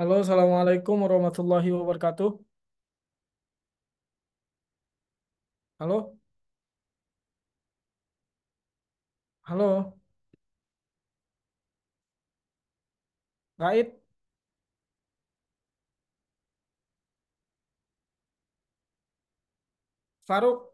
Halo, Assalamualaikum warahmatullahi wabarakatuh. Halo, halo, Gaid, Faruk.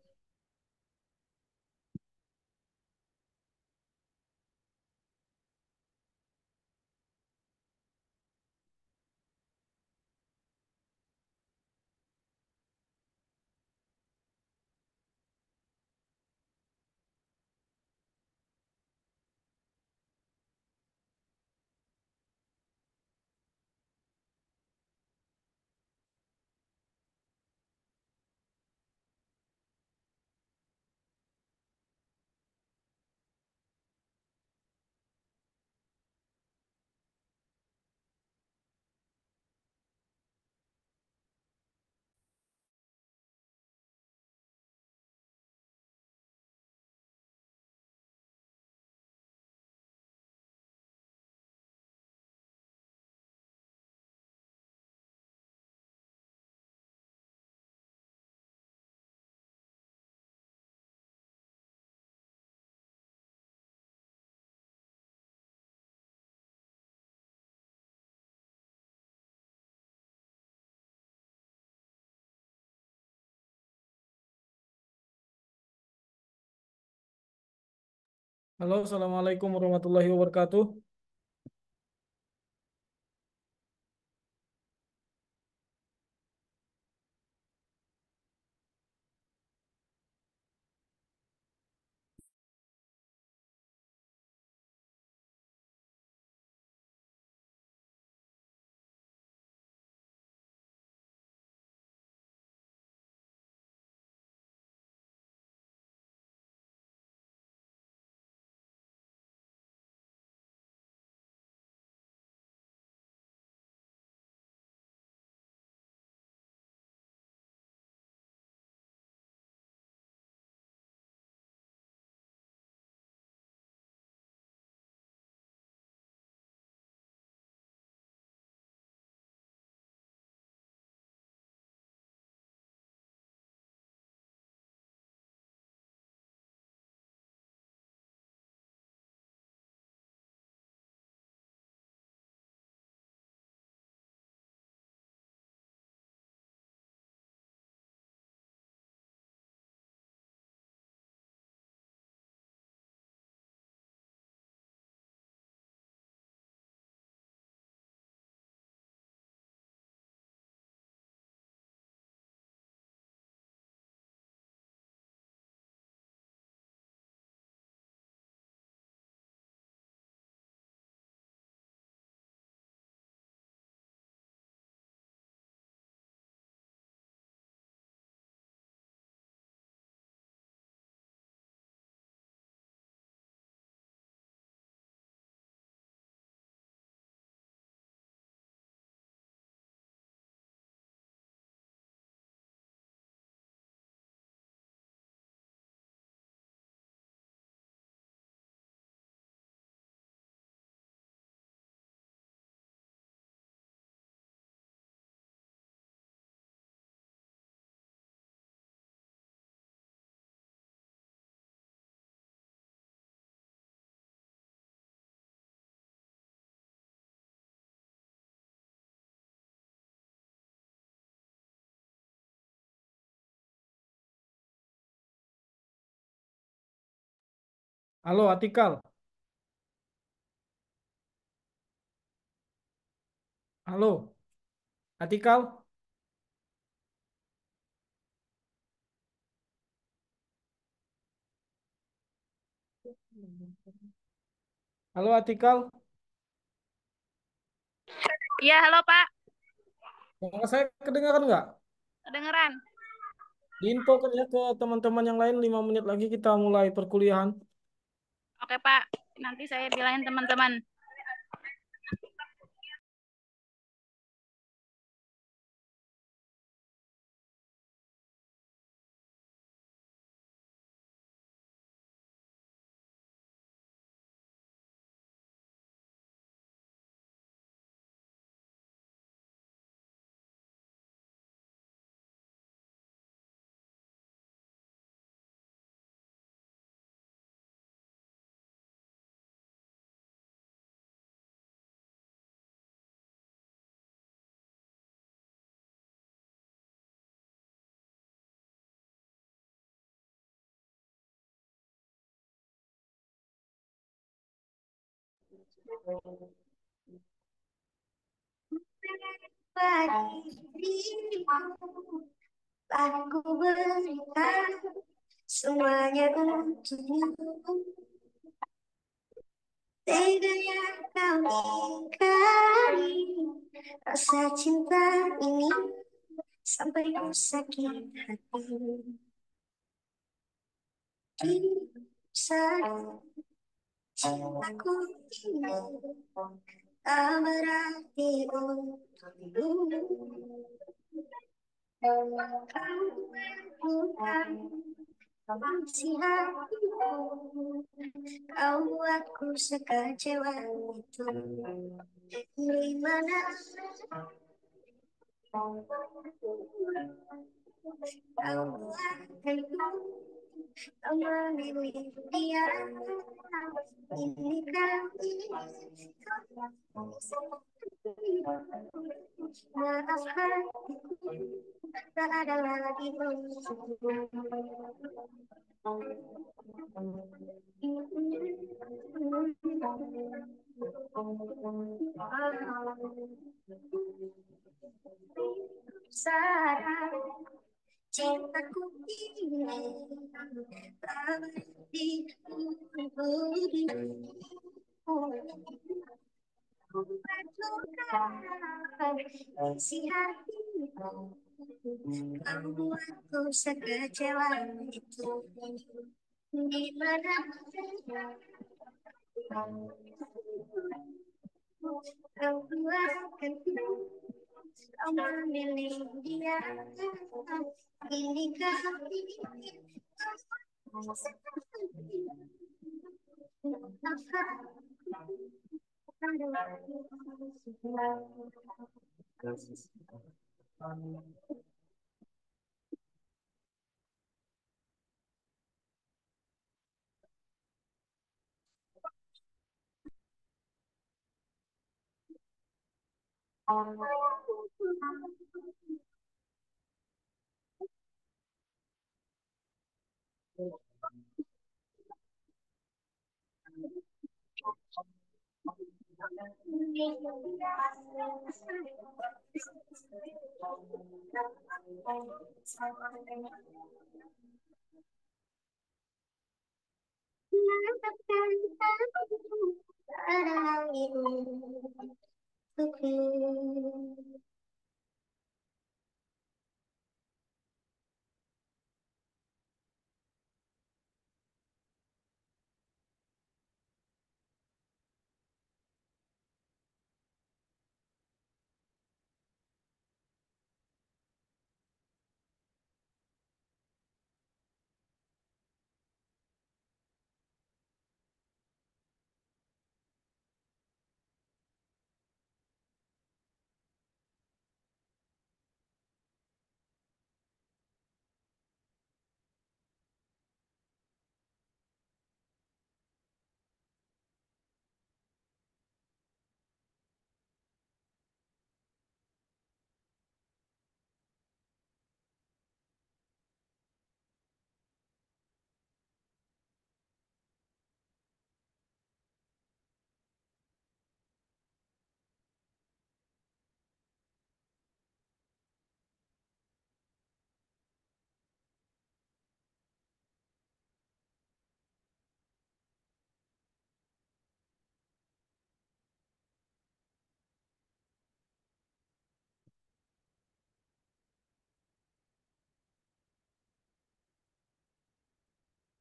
Halo, Assalamualaikum warahmatullahi wabarakatuh. Halo, Atikal. Halo, Atikal. Halo, Atikal. Iya, halo Pak. Suara saya kedengaran nggak? Kedengeran. Diinfokan ya ke teman-teman yang lain 5 menit lagi kita mulai perkuliahan. Oke Pak, nanti saya bilangin teman-teman. Bagi dirimu, aku berikan semuanya untukmu. Teganya kau ingkari rasa cinta ini sampai ku sakit hati. Kini sadar cintaku ini tak berarti untukmu. Kau bukan isi hatiku, kau buatku sekecewa itu. Di mana kau buatkan kau memilih dia. Ini kali maaf hatiku tak ada lagi untukmu. Sadar cintaku ini tak dibutuhkan isi hatiku, kau buatku sekecewa itu. Di mana kau buatkan kau memilih dia. Ini kali ada lagi untukku.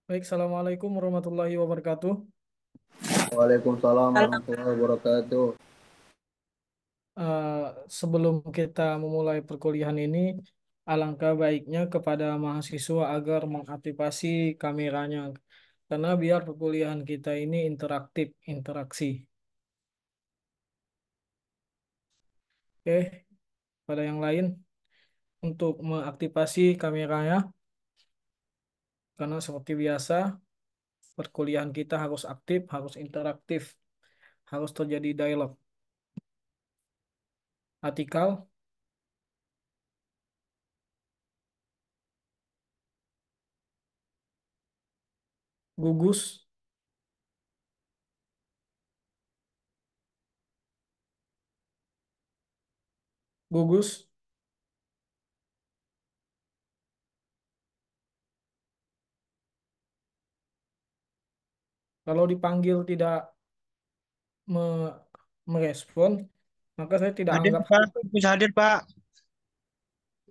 Baik, Assalamualaikum warahmatullahi wabarakatuh. Waalaikumsalam warahmatullahi wabarakatuh. Eh, Sebelum kita memulai perkuliahan ini, alangkah baiknya kepada mahasiswa agar mengaktifasi kameranya, karena biar perkuliahan kita ini interaktif, interaksi. Oke, pada yang lain untuk mengaktifasi kameranya, karena seperti biasa perkuliahan kita harus aktif, harus interaktif, harus terjadi dialog. Artikel, gugus, Gugus. Kalau dipanggil tidak me- merespon, maka saya tidak Hadir anggap. Pak, bisa hadir Pak.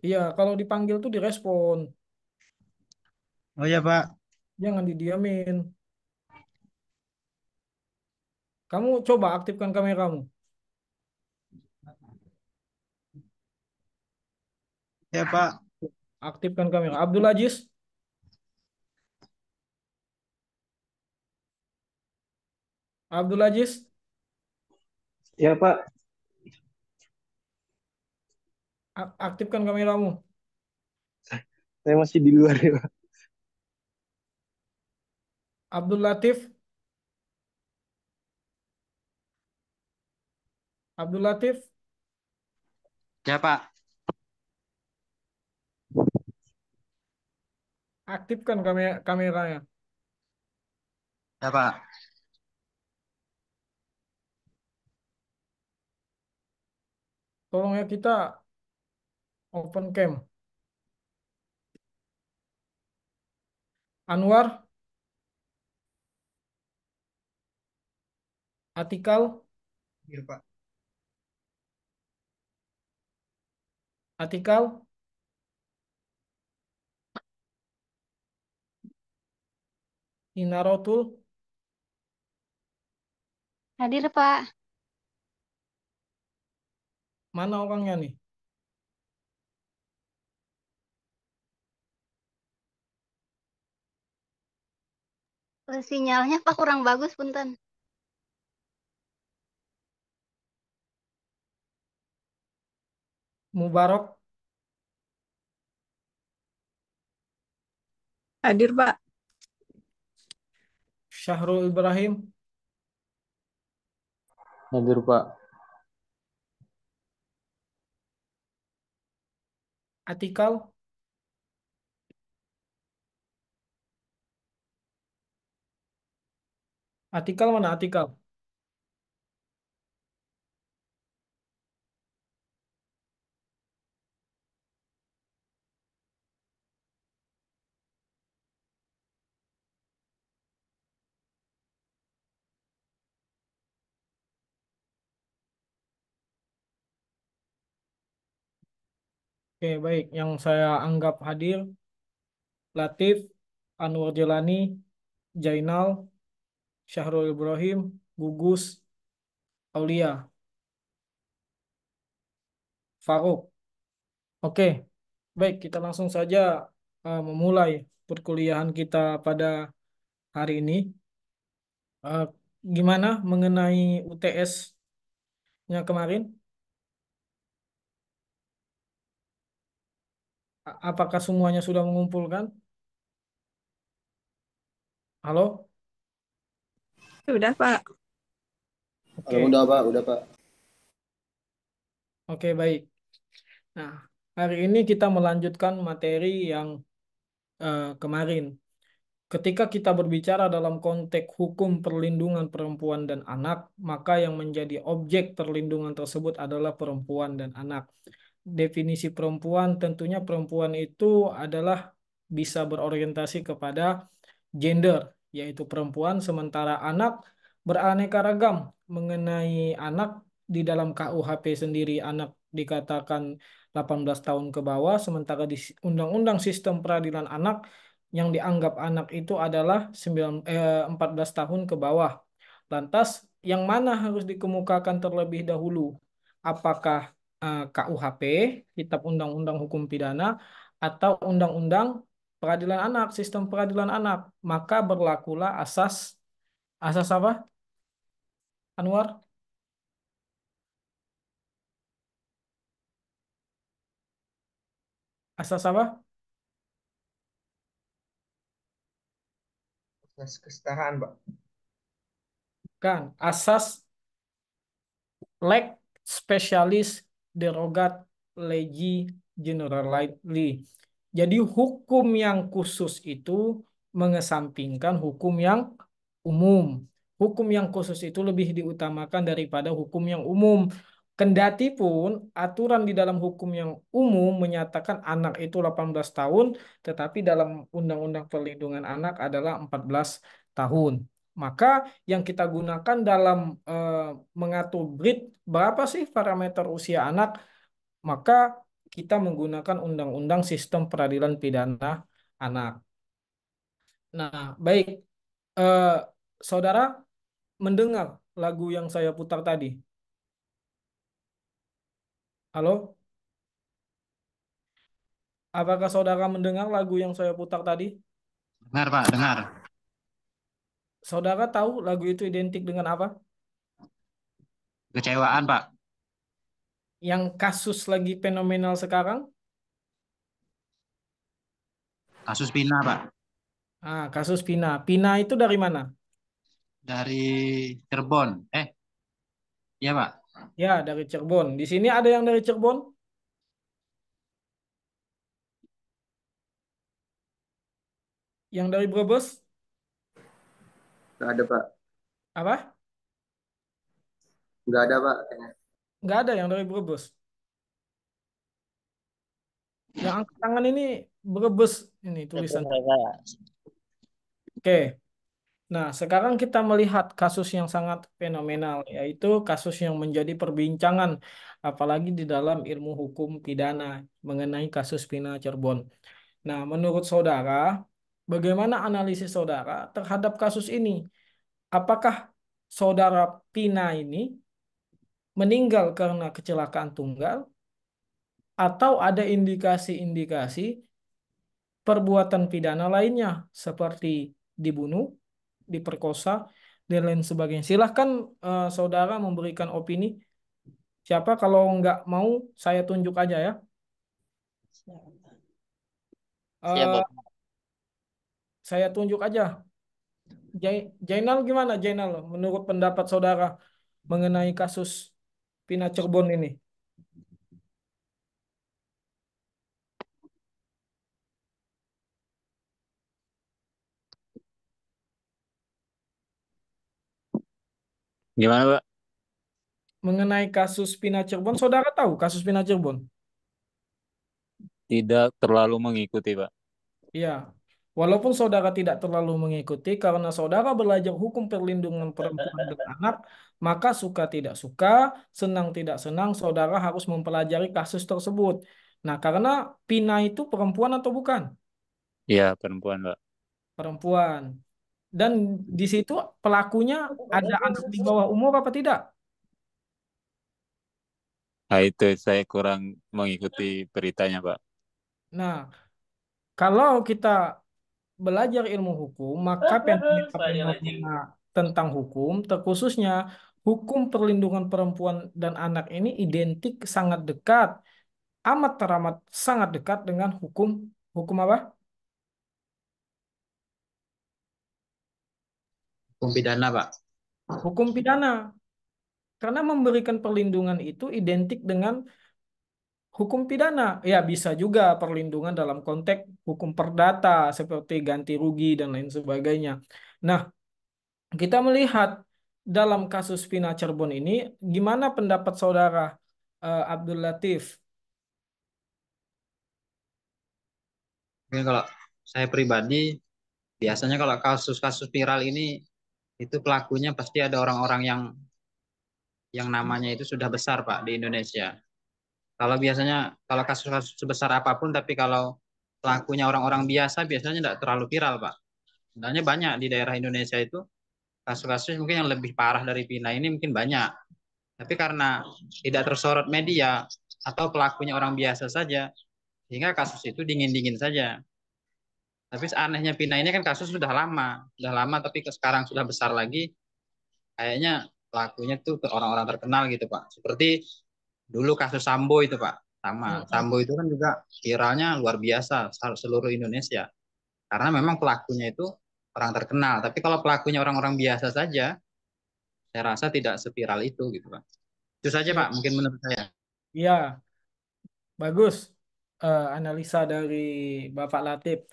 Iya, kalau dipanggil tuh direspon, Oh ya Pak. jangan didiamin. Kamu coba aktifkan kameramu. Ya Pak. Aktifkan kamera. Abdul Aziz, Abdul Aziz, Ya Pak, aktifkan kameramu. saya masih di luar ya Pak. Abdul Latif, Abdul Latif, Ya Pak. aktifkan kameranya. Ya Pak. Tolong ya kita open cam. Anwar, Atikal, Ya Pak. Atikal, Inarotul, Hadir, Pak. mana orangnya nih? Sinyalnya Pak kurang bagus, punten. Mubarok, Hadir, Pak. Syahrul Ibrahim, Hadir Pak. Atikal, Atikal mana Atikal? Oke, baik. Yang saya anggap hadir, Latif, Anwar Jelani, Jainal, Syahrul Ibrahim, Gugus, Aulia, Faruk. Oke, baik. Kita langsung saja memulai perkuliahan kita pada hari ini. Eh, Gimana mengenai UTS-nya kemarin? Apakah semuanya sudah mengumpulkan? Halo? Sudah, Pak. Oke, Udah Pak. oke baik. Nah, hari ini kita melanjutkan materi yang kemarin. Ketika kita berbicara dalam konteks hukum perlindungan perempuan dan anak, maka yang menjadi objek perlindungan tersebut adalah perempuan dan anak. Definisi perempuan, tentunya perempuan itu adalah bisa berorientasi kepada gender, yaitu perempuan, sementara anak beraneka ragam. Mengenai anak, di dalam KUHP sendiri anak dikatakan 18 tahun ke bawah, sementara di Undang-Undang Sistem Peradilan Anak yang dianggap anak itu adalah 14 tahun ke bawah. Lantas, yang mana harus dikemukakan terlebih dahulu? Apakah KUHP, Kitab Undang-Undang Hukum Pidana, atau Undang-Undang Peradilan Anak, Sistem Peradilan Anak? Maka berlakulah asas apa, Anwar? Asas apa? Kesetaraan Pak. Kan, asas leg spesialis derogat legi generali. Jadi hukum yang khusus itu mengesampingkan hukum yang umum. Hukum yang khusus itu lebih diutamakan daripada hukum yang umum. Kendati pun aturan di dalam hukum yang umum menyatakan anak itu 18 tahun, tetapi dalam Undang-Undang Perlindungan Anak adalah 14 tahun. Maka yang kita gunakan dalam eh, mengatur berapa sih parameter usia anak, maka kita menggunakan Undang-Undang Sistem Peradilan Pidana Anak. Nah, baik. Eh, Saudara mendengar lagu yang saya putar tadi? Halo? Apakah saudara mendengar lagu yang saya putar tadi? Dengar, Pak, dengar. Saudara tahu lagu itu identik dengan apa? Kecewaan, Pak. Yang kasus lagi fenomenal sekarang? Kasus Pina, Pak. Kasus Pina. Pina itu dari mana? Dari Cirebon. Iya, Pak. Ya, dari Cirebon. Di sini ada yang dari Cirebon? Yang dari Brebes? Nggak ada, Pak. Apa? Nggak ada, Pak. Nggak ada yang dari Brebes. Yang angkat tangan ini Brebes ini tulisan. Oke. Nah, sekarang kita melihat kasus yang sangat fenomenal, yaitu kasus yang menjadi perbincangan, apalagi di dalam ilmu hukum pidana mengenai kasus Pina Cirebon. Nah, menurut saudara, bagaimana analisis saudara terhadap kasus ini? Apakah saudara Pina ini meninggal karena kecelakaan tunggal, atau ada indikasi-indikasi perbuatan pidana lainnya, seperti dibunuh, diperkosa, dan lain sebagainya. Silahkan saudara memberikan opini. Siapa kalau nggak mau saya tunjuk aja ya. Siap, Eh, Bapak. saya tunjuk aja. Jainal gimana Jainal? Menurut pendapat saudara mengenai kasus Pina Cirebon ini. Gimana, Pak? Mengenai kasus Pina Cirebon, saudara tahu kasus Pina Cirebon? Tidak terlalu mengikuti, Pak. Iya. Walaupun saudara tidak terlalu mengikuti karena saudara belajar hukum perlindungan perempuan dan anak, maka suka tidak suka, senang tidak senang, saudara harus mempelajari kasus tersebut. Nah, karena Pina itu perempuan atau bukan? Iya, perempuan, Pak. Perempuan. Dan di situ pelakunya ada anak di bawah umur apa tidak? Nah, itu saya kurang mengikuti beritanya, Pak. Nah, kalau kita belajar ilmu hukum, maka fenomena-fenomena tentang hukum, terkhususnya hukum perlindungan perempuan dan anak ini identik sangat dekat, amat teramat sangat dekat dengan hukum hukum apa? Hukum pidana, Pak. Hukum pidana. Karena memberikan perlindungan itu identik dengan hukum pidana. Ya, bisa juga perlindungan dalam konteks hukum perdata seperti ganti rugi dan lain sebagainya. Nah, kita melihat dalam kasus Vina Cirebon ini, gimana pendapat saudara Abdul Latif? Mungkin kalau saya pribadi, biasanya kalau kasus-kasus viral ini, itu pelakunya pasti ada orang-orang yang namanya itu sudah besar, Pak, di Indonesia. Kalau biasanya, kalau kasus-kasus sebesar apapun, tapi kalau pelakunya orang-orang biasa, biasanya tidak terlalu viral, Pak. Sebenarnya banyak di daerah Indonesia itu, kasus-kasus mungkin yang lebih parah dari Pina ini mungkin banyak. Tapi karena tidak tersorot media, atau pelakunya orang biasa saja, sehingga kasus itu dingin-dingin saja. Tapi anehnya Pina ini kan kasus sudah lama tapi sekarang sudah besar lagi. Kayaknya pelakunya tuh ke orang-orang terkenal gitu, Pak. Seperti dulu kasus Sambo itu, Pak. Sama, Mm-mm. Sambo itu kan juga viralnya luar biasa seluruh Indonesia. Karena memang pelakunya itu orang terkenal. Tapi kalau pelakunya orang-orang biasa saja, saya rasa tidak seviral itu gitu, Pak. Itu saja, Ya, Pak, mungkin menurut saya. ya, bagus analisa dari Bapak Latif.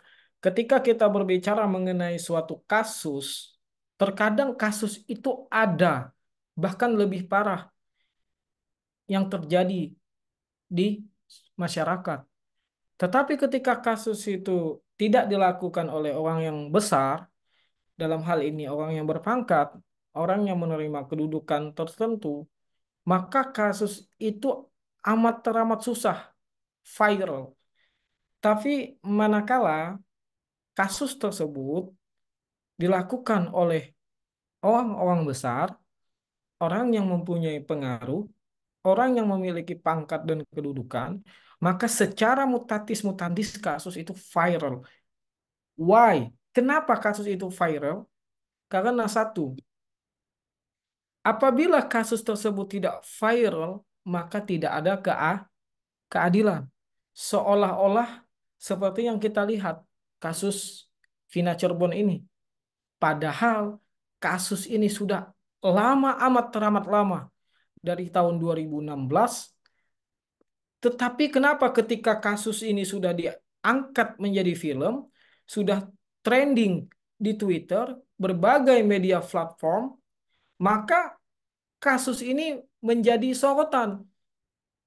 Ketika kita berbicara mengenai suatu kasus, terkadang kasus itu ada, bahkan lebih parah. yang terjadi di masyarakat. Tetapi ketika kasus itu tidak dilakukan oleh orang yang besar, dalam hal ini orang yang berpangkat, orang yang menerima kedudukan tertentu, maka kasus itu amat teramat susah viral. Tapi manakala kasus tersebut dilakukan oleh orang-orang besar, orang yang mempunyai pengaruh, orang yang memiliki pangkat dan kedudukan, maka secara mutatis mutandis kasus itu viral. Why? Kenapa kasus itu viral? Karena satu, apabila kasus tersebut tidak viral, maka tidak ada keadilan. Seolah-olah seperti yang kita lihat kasus Vina Cirebon ini. Padahal kasus ini sudah lama, amat teramat lama, dari tahun 2016. Tetapi kenapa ketika kasus ini sudah diangkat menjadi film, sudah trending di Twitter, berbagai media platform, maka kasus ini menjadi sorotan.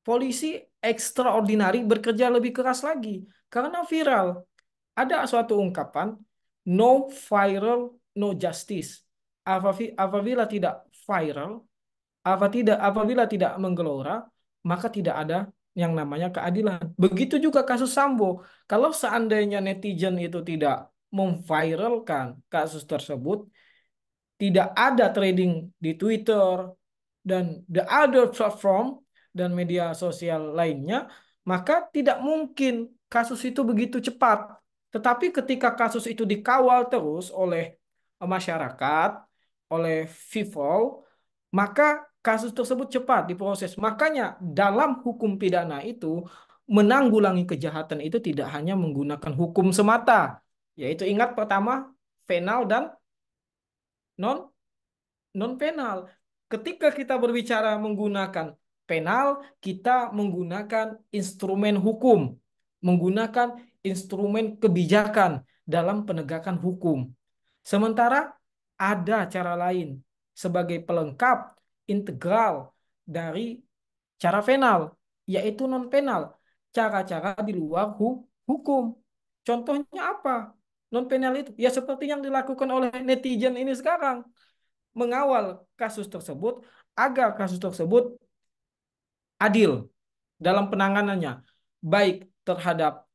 Polisi extraordinary bekerja lebih keras lagi karena viral. Ada suatu ungkapan, no viral, no justice. Apabila tidak viral, apabila tidak menggelora, maka tidak ada yang namanya keadilan. Begitu juga kasus Sambo. Kalau seandainya netizen itu tidak memviralkan kasus tersebut, tidak ada trading di Twitter dan the other platform dan media sosial lainnya, maka tidak mungkin kasus itu begitu cepat. Tetapi ketika kasus itu dikawal terus oleh masyarakat, oleh people, maka kasus tersebut cepat diproses. Makanya dalam hukum pidana itu menanggulangi kejahatan itu tidak hanya menggunakan hukum semata, yaitu ingat pertama penal dan non non penal. Ketika kita berbicara menggunakan penal, kita menggunakan instrumen hukum, menggunakan instrumen kebijakan dalam penegakan hukum. Sementara ada cara lain sebagai pelengkap integral dari cara penal, yaitu non penal, cara-cara di luar hukum. Contohnya apa? Non penal itu ya seperti yang dilakukan oleh netizen ini sekarang, mengawal kasus tersebut agar kasus tersebut adil dalam penanganannya, baik terhadap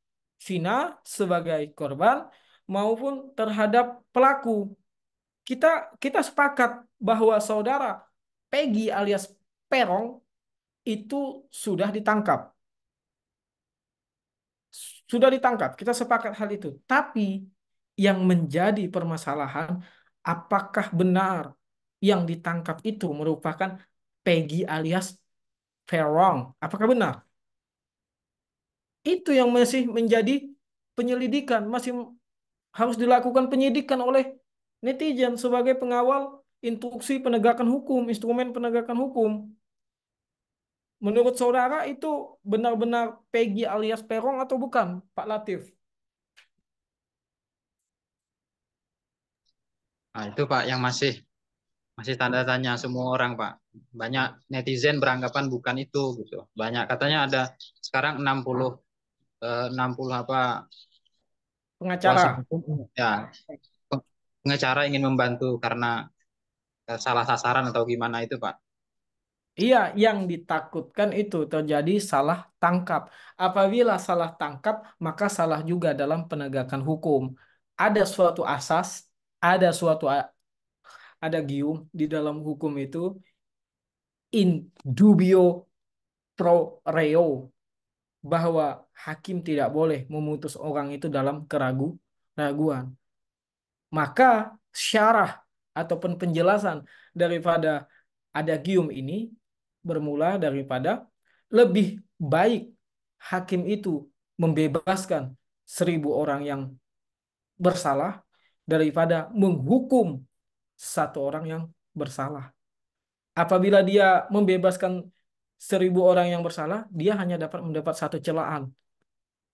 Vina sebagai korban maupun terhadap pelaku. Kita kita sepakat bahwa saudara Peggy alias Perong itu sudah ditangkap. Sudah ditangkap, kita sepakat hal itu. Tapi yang menjadi permasalahan, apakah benar yang ditangkap itu merupakan Peggy alias Perong? Apakah benar? Itu yang masih menjadi penyelidikan, masih harus dilakukan penyidikan oleh netizen sebagai pengawal instruksi penegakan hukum, instrumen penegakan hukum. Menurut saudara itu benar-benar Peggy alias Perong atau bukan, Pak Latif? Nah, itu Pak yang masih tanda tanya semua orang, Pak. Banyak netizen beranggapan bukan itu gitu. Banyak katanya ada sekarang 60 apa kuasa Pengacara. hukum ya, pengacara ingin membantu karena salah sasaran atau gimana itu, Pak. Iya, yang ditakutkan itu terjadi salah tangkap. Apabila salah tangkap, maka salah juga dalam penegakan hukum. Ada suatu asas, ada suatu adagium di dalam hukum itu, in dubio pro reo, bahwa hakim tidak boleh memutus orang itu dalam keraguan. Maka syarah ataupun penjelasan daripada adagium ini bermula daripada lebih baik hakim itu membebaskan 1.000 orang yang bersalah daripada menghukum satu orang yang bersalah. Apabila dia membebaskan 1.000 orang yang bersalah, dia hanya dapat mendapat satu celaan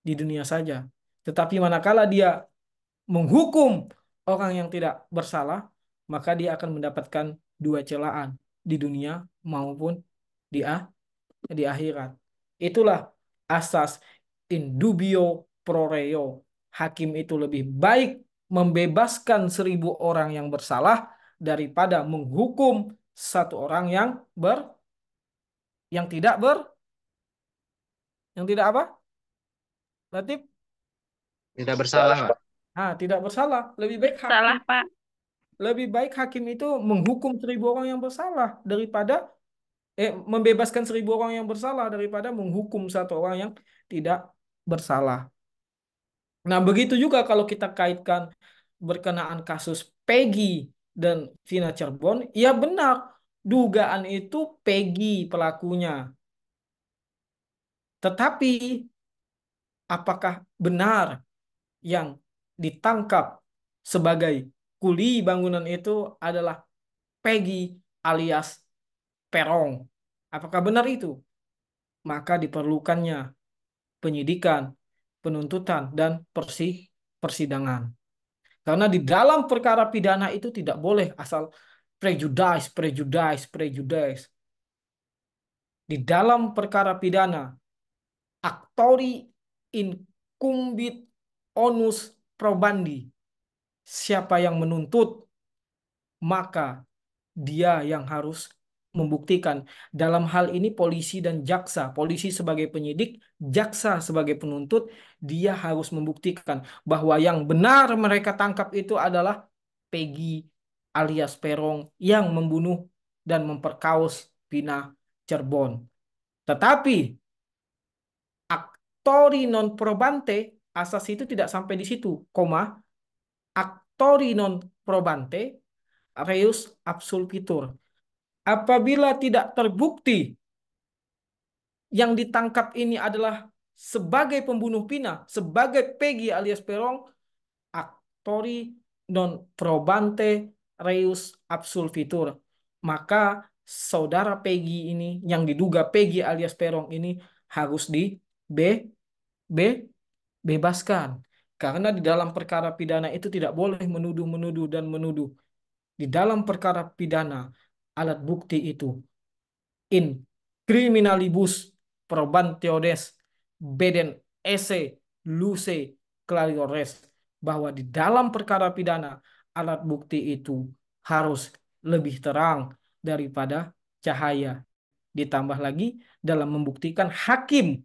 di dunia saja. Tetapi manakala dia menghukum orang yang tidak bersalah, maka dia akan mendapatkan 2 celaan di dunia maupun di di akhirat. Itulah asas in dubio pro reo. Hakim itu lebih baik membebaskan 1.000 orang yang bersalah daripada menghukum satu orang yang tidak yang tidak apa? Latif? Tidak bersalah, Pak. Tidak bersalah. Salah, Pak. Lebih baik hakim itu menghukum 1.000 orang yang bersalah daripada membebaskan 1.000 orang yang bersalah daripada menghukum satu orang yang tidak bersalah. Nah, begitu juga kalau kita kaitkan berkenaan kasus Peggy dan Vina Cirebon, ya benar, dugaan itu Peggy pelakunya. Tetapi apakah benar yang ditangkap sebagai kuli bangunan itu adalah Peggy alias Perong? Apakah benar itu? Maka diperlukannya penyidikan, penuntutan, dan persidangan. Karena di dalam perkara pidana itu tidak boleh asal prejudice. Di dalam perkara pidana, actori incumbit onus probandi. Siapa yang menuntut, maka dia yang harus membuktikan. Dalam hal ini polisi dan jaksa. Polisi sebagai penyidik, jaksa sebagai penuntut, dia harus membuktikan bahwa yang benar mereka tangkap itu adalah Peggy alias Perong yang membunuh dan memperkaos Vina Cirebon. Tetapi actori non probante, asas itu tidak sampai di situ, actori non probante reus absolvitur. Apabila tidak terbukti yang ditangkap ini adalah sebagai pembunuh Vina, sebagai Peggy alias Perong, actori non probante reus absolvitur. Maka saudara Peggy ini, yang diduga Peggy alias Perong ini, harus dibebaskan. Karena di dalam perkara pidana itu tidak boleh menuduh dan menuduh. Di dalam perkara pidana, alat bukti itu in criminalibus probanteodes beden esse luce clariores, bahwa di dalam perkara pidana alat bukti itu harus lebih terang daripada cahaya. Ditambah lagi dalam membuktikan hakim.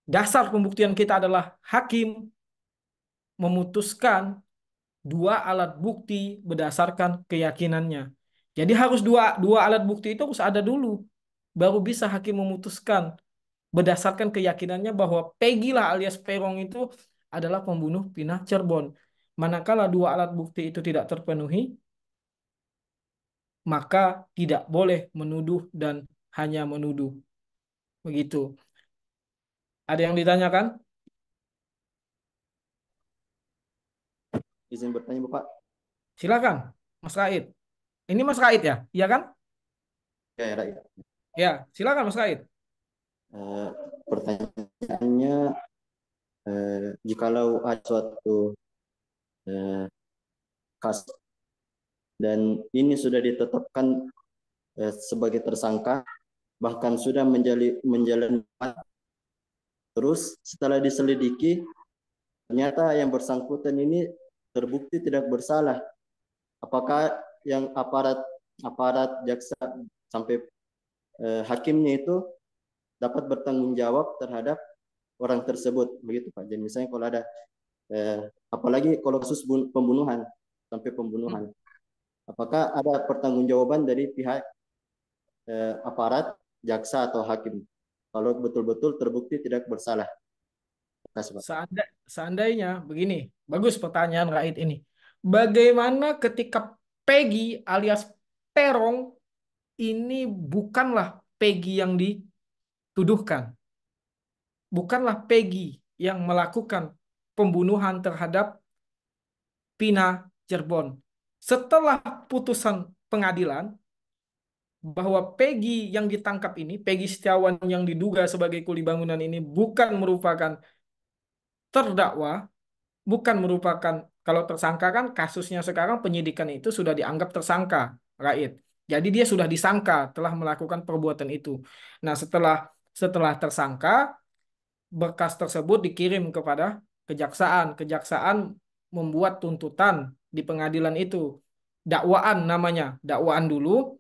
Dasar pembuktian kita adalah hakim memutuskan dua alat bukti berdasarkan keyakinannya. Jadi harus dua alat bukti itu harus ada dulu. Baru bisa hakim memutuskan berdasarkan keyakinannya bahwa Peggy lah alias Perong itu adalah pembunuh Vina Cirebon. Manakala dua alat bukti itu tidak terpenuhi, maka tidak boleh menuduh dan hanya menuduh. Begitu. Ada yang ditanyakan? Izin bertanya, Bapak. Silakan, Mas Raid. Ini Mas Raid ya? Iya kan? Ya, Raid. Ya, silakan Mas Raid. Pertanyaannya, jikalau ada suatu kasus dan ini sudah ditetapkan sebagai tersangka, bahkan sudah menjalani, terus setelah diselidiki ternyata yang bersangkutan ini terbukti tidak bersalah, apakah yang aparat jaksa sampai hakimnya itu dapat bertanggung jawab terhadap orang tersebut, begitu Pak? Jadi misalnya kalau ada apalagi kalau kasus pembunuhan sampai pembunuhan, apakah ada pertanggungjawaban dari pihak aparat jaksa atau hakim kalau betul-betul terbukti tidak bersalah? Seandainya begini, bagus pertanyaan Raid ini. Bagaimana ketika Peggy alias Perong ini bukanlah Peggy yang dituduhkan, bukanlah Peggy yang melakukan pembunuhan terhadap Vina Cirebon. Setelah putusan pengadilan bahwa Peggy yang ditangkap ini, Peggy Setiawan yang diduga sebagai kuli bangunan ini bukan merupakan terdakwa, bukan merupakan, kalau tersangka kan kasusnya sekarang penyidikan itu sudah dianggap tersangka, Raid. Jadi dia sudah disangka telah melakukan perbuatan itu. Nah, setelah tersangka, berkas tersebut dikirim kepada kejaksaan. Kejaksaan membuat tuntutan di pengadilan itu. Dakwaan namanya. Dakwaan dulu,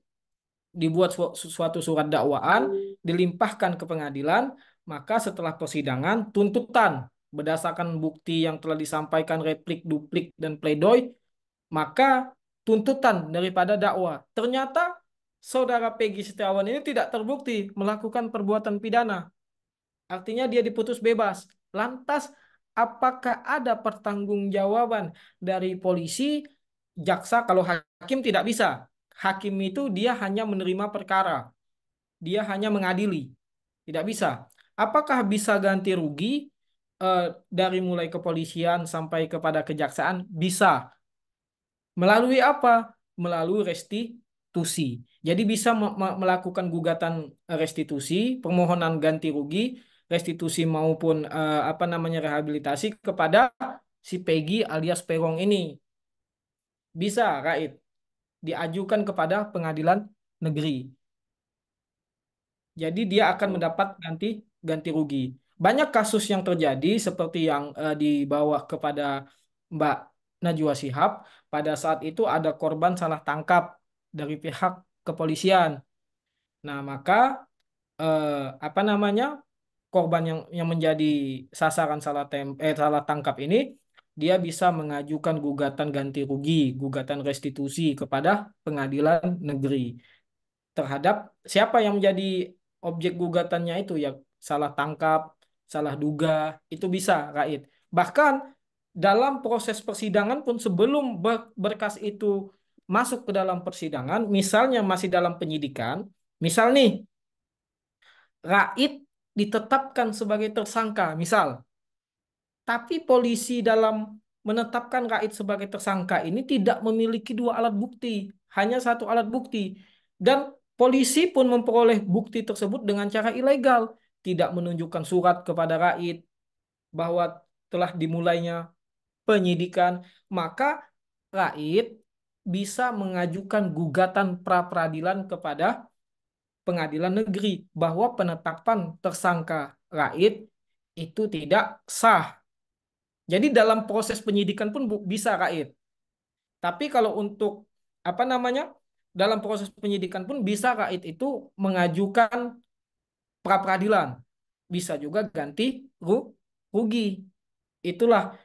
dibuat suatu surat dakwaan, dilimpahkan ke pengadilan, maka setelah persidangan, tuntutan berdasarkan bukti yang telah disampaikan, replik, duplik, dan pledoi, maka tuntutan daripada dakwa. Ternyata saudara Peggy Setiawan ini tidak terbukti melakukan perbuatan pidana. Artinya dia diputus bebas. Lantas, apakah ada pertanggungjawaban dari polisi, jaksa? Kalau hakim tidak bisa. Hakim itu dia hanya menerima perkara. Dia hanya mengadili. Tidak bisa. Apakah bisa ganti rugi dari mulai kepolisian sampai kepada kejaksaan? Bisa. Melalui apa? Melalui restitusi. Jadi bisa melakukan gugatan restitusi, permohonan ganti rugi, restitusi maupun apa namanya rehabilitasi kepada si Peggy alias Peron ini. Bisa, Raid. Diajukan kepada pengadilan negeri. Jadi dia akan mendapat ganti rugi. Banyak kasus yang terjadi seperti yang dibawa kepada Mbak Najwa Shihab. Pada saat itu ada korban salah tangkap dari pihak kepolisian. Nah, maka apa namanya korban yang menjadi sasaran salah tangkap ini, dia bisa mengajukan gugatan ganti rugi, gugatan restitusi kepada pengadilan negeri terhadap siapa yang menjadi objek gugatannya itu, ya salah tangkap, salah duga, itu bisa, Raid. Bahkan dalam proses persidangan pun sebelum berkas itu masuk ke dalam persidangan, misalnya masih dalam penyidikan, misal nih, Raid ditetapkan sebagai tersangka, misal, tapi polisi dalam menetapkan Raid sebagai tersangka ini tidak memiliki dua alat bukti, hanya satu alat bukti. Dan polisi pun memperoleh bukti tersebut dengan cara ilegal, tidak menunjukkan surat kepada Raid bahwa telah dimulainya penyidikan, maka Raid bisa mengajukan gugatan pra-peradilan kepada pengadilan negeri bahwa penetapan tersangka Raid itu tidak sah. Jadi dalam proses penyidikan pun bisa, Raid. Tapi kalau untuk apa namanya dalam proses penyidikan pun bisa Raid itu mengajukan pra-peradilan. Bisa juga ganti rugi. Itulah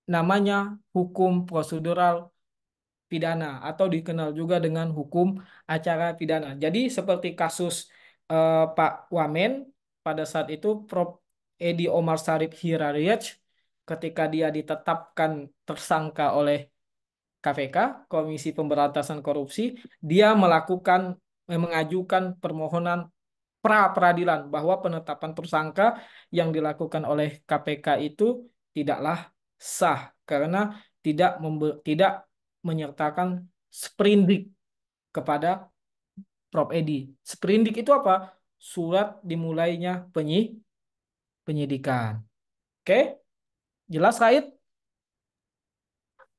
namanya hukum prosedural pidana atau dikenal juga dengan hukum acara pidana. Jadi seperti kasus Pak Wamen pada saat itu, Prof. Edi Omar Sharif Hiraryaj, ketika dia ditetapkan tersangka oleh KPK, Komisi Pemberantasan Korupsi, dia mengajukan permohonan pra-peradilan bahwa penetapan tersangka yang dilakukan oleh KPK itu tidaklah sah karena tidak menyertakan sprindik kepada Prof. Edi. Sprindik itu apa? Surat dimulainya penyidikan. Oke? Jelas, Raid?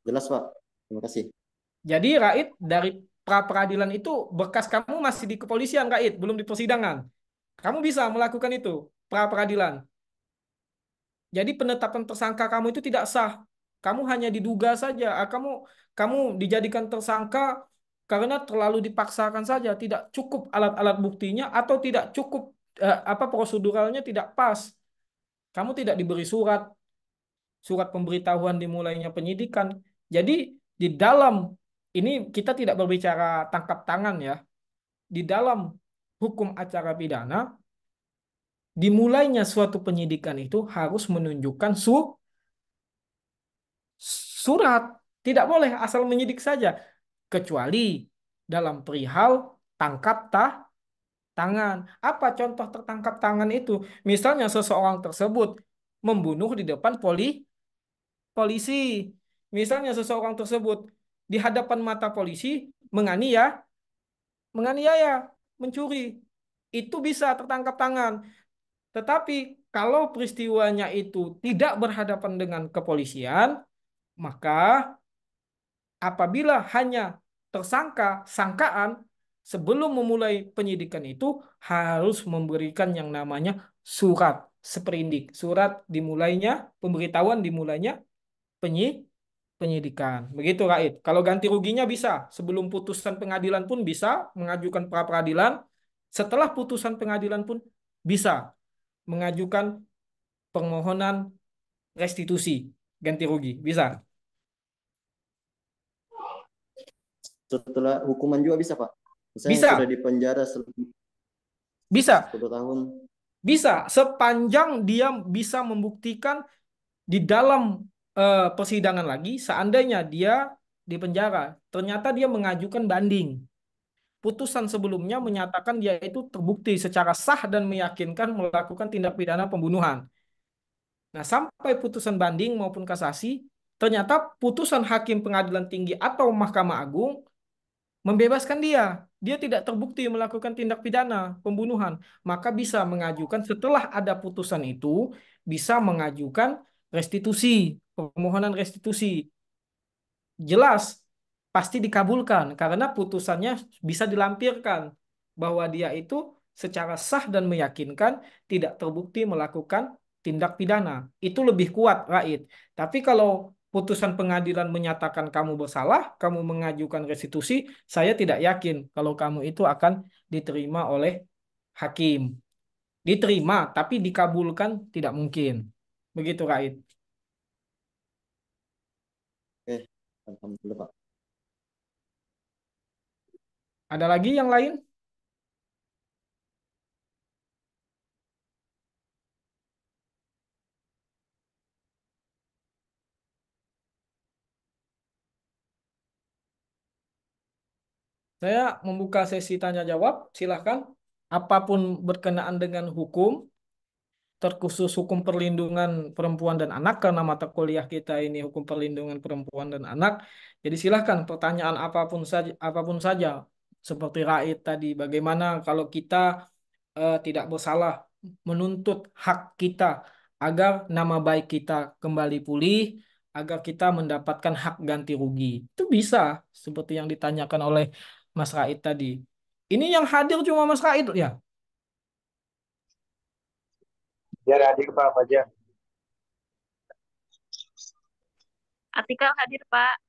Jelas, Pak. Terima kasih. Jadi, Raid, dari pra-peradilan itu berkas kamu masih di kepolisian, Raid, belum di persidangan. Kamu bisa melakukan itu, pra-peradilan. Jadi penetapan tersangka kamu itu tidak sah. Kamu hanya diduga saja. Kamu dijadikan tersangka karena terlalu dipaksakan saja. Tidak cukup alat-alat buktinya atau tidak cukup proseduralnya tidak pas. Kamu tidak diberi surat pemberitahuan dimulainya penyidikan. Jadi di dalam ini kita tidak berbicara tangkap tangan ya. Di dalam hukum acara pidana, dimulainya suatu penyidikan itu harus menunjukkan surat. Tidak boleh asal menyidik saja. Kecuali dalam perihal tangkap tangan. Apa contoh tertangkap tangan itu? Misalnya seseorang tersebut membunuh di depan polisi. Misalnya seseorang tersebut di hadapan mata polisi menganiaya, mencuri. Itu bisa tertangkap tangan. Tetapi kalau peristiwanya itu tidak berhadapan dengan kepolisian, maka apabila hanya tersangka, sangkaan, sebelum memulai penyidikan itu harus memberikan yang namanya surat seperindik. Surat dimulainya, pemberitahuan dimulainya penyidikan. Begitu, Raid. Kalau ganti ruginya bisa. Sebelum putusan pengadilan pun bisa mengajukan pra peradilan. Setelah putusan pengadilan pun bisa mengajukan permohonan restitusi ganti rugi. Bisa. Setelah hukuman juga bisa, Pak. Misalnya Bisa. sudah di penjara Bisa. 10 tahun. Bisa. Sepanjang dia bisa membuktikan di dalam persidangan lagi, seandainya dia di penjara, ternyata dia mengajukan banding. Putusan sebelumnya menyatakan dia itu terbukti secara sah dan meyakinkan melakukan tindak pidana pembunuhan. Nah, sampai putusan banding maupun kasasi, ternyata putusan hakim pengadilan tinggi atau Mahkamah Agung membebaskan dia. Dia tidak terbukti melakukan tindak pidana pembunuhan. Maka bisa mengajukan setelah ada putusan itu, bisa mengajukan restitusi, permohonan restitusi. Jelas, pasti dikabulkan karena putusannya bisa dilampirkan bahwa dia itu secara sah dan meyakinkan tidak terbukti melakukan tindak pidana. Itu lebih kuat, Raid. Tapi kalau putusan pengadilan menyatakan kamu bersalah, kamu mengajukan restitusi, saya tidak yakin kalau kamu itu akan diterima oleh hakim. Diterima, tapi dikabulkan tidak mungkin. Begitu, Raid. Oke, alhamdulillah, Pak. Ada lagi yang lain? Saya membuka sesi tanya jawab. Silahkan. Apapun berkenaan dengan hukum, terkhusus hukum perlindungan perempuan dan anak, karena mata kuliah kita ini hukum perlindungan perempuan dan anak. Jadi silahkan pertanyaan apapun saja. Seperti Raid tadi, bagaimana kalau kita tidak bersalah, menuntut hak kita agar nama baik kita kembali pulih, agar kita mendapatkan hak ganti rugi. Itu bisa, seperti yang ditanyakan oleh Mas Raid tadi. Ini yang hadir cuma Mas Raid ya? Biar hadir Pak Fajar. Artikel hadir, Pak.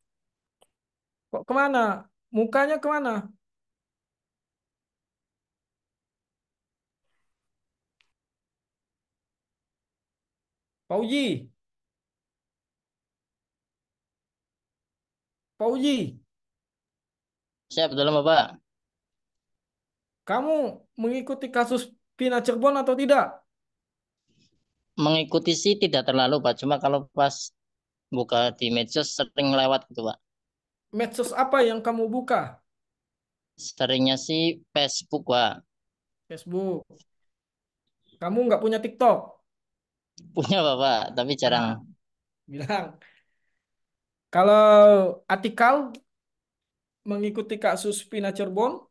Kok kemana? Mukanya kemana? Pauji, Pauji, Siap, dalam Bapak. kamu mengikuti kasus Pina Cirebon atau tidak? Mengikuti sih tidak terlalu, Pak. Cuma kalau pas buka di medsos sering lewat gitu, Pak. Medsos apa yang kamu buka? Seringnya sih Facebook, Pak. Facebook. Kamu nggak punya TikTok? Punya, Bapak, tapi jarang. Bilang. Kalau artikel mengikuti kasus Pina Cirebon,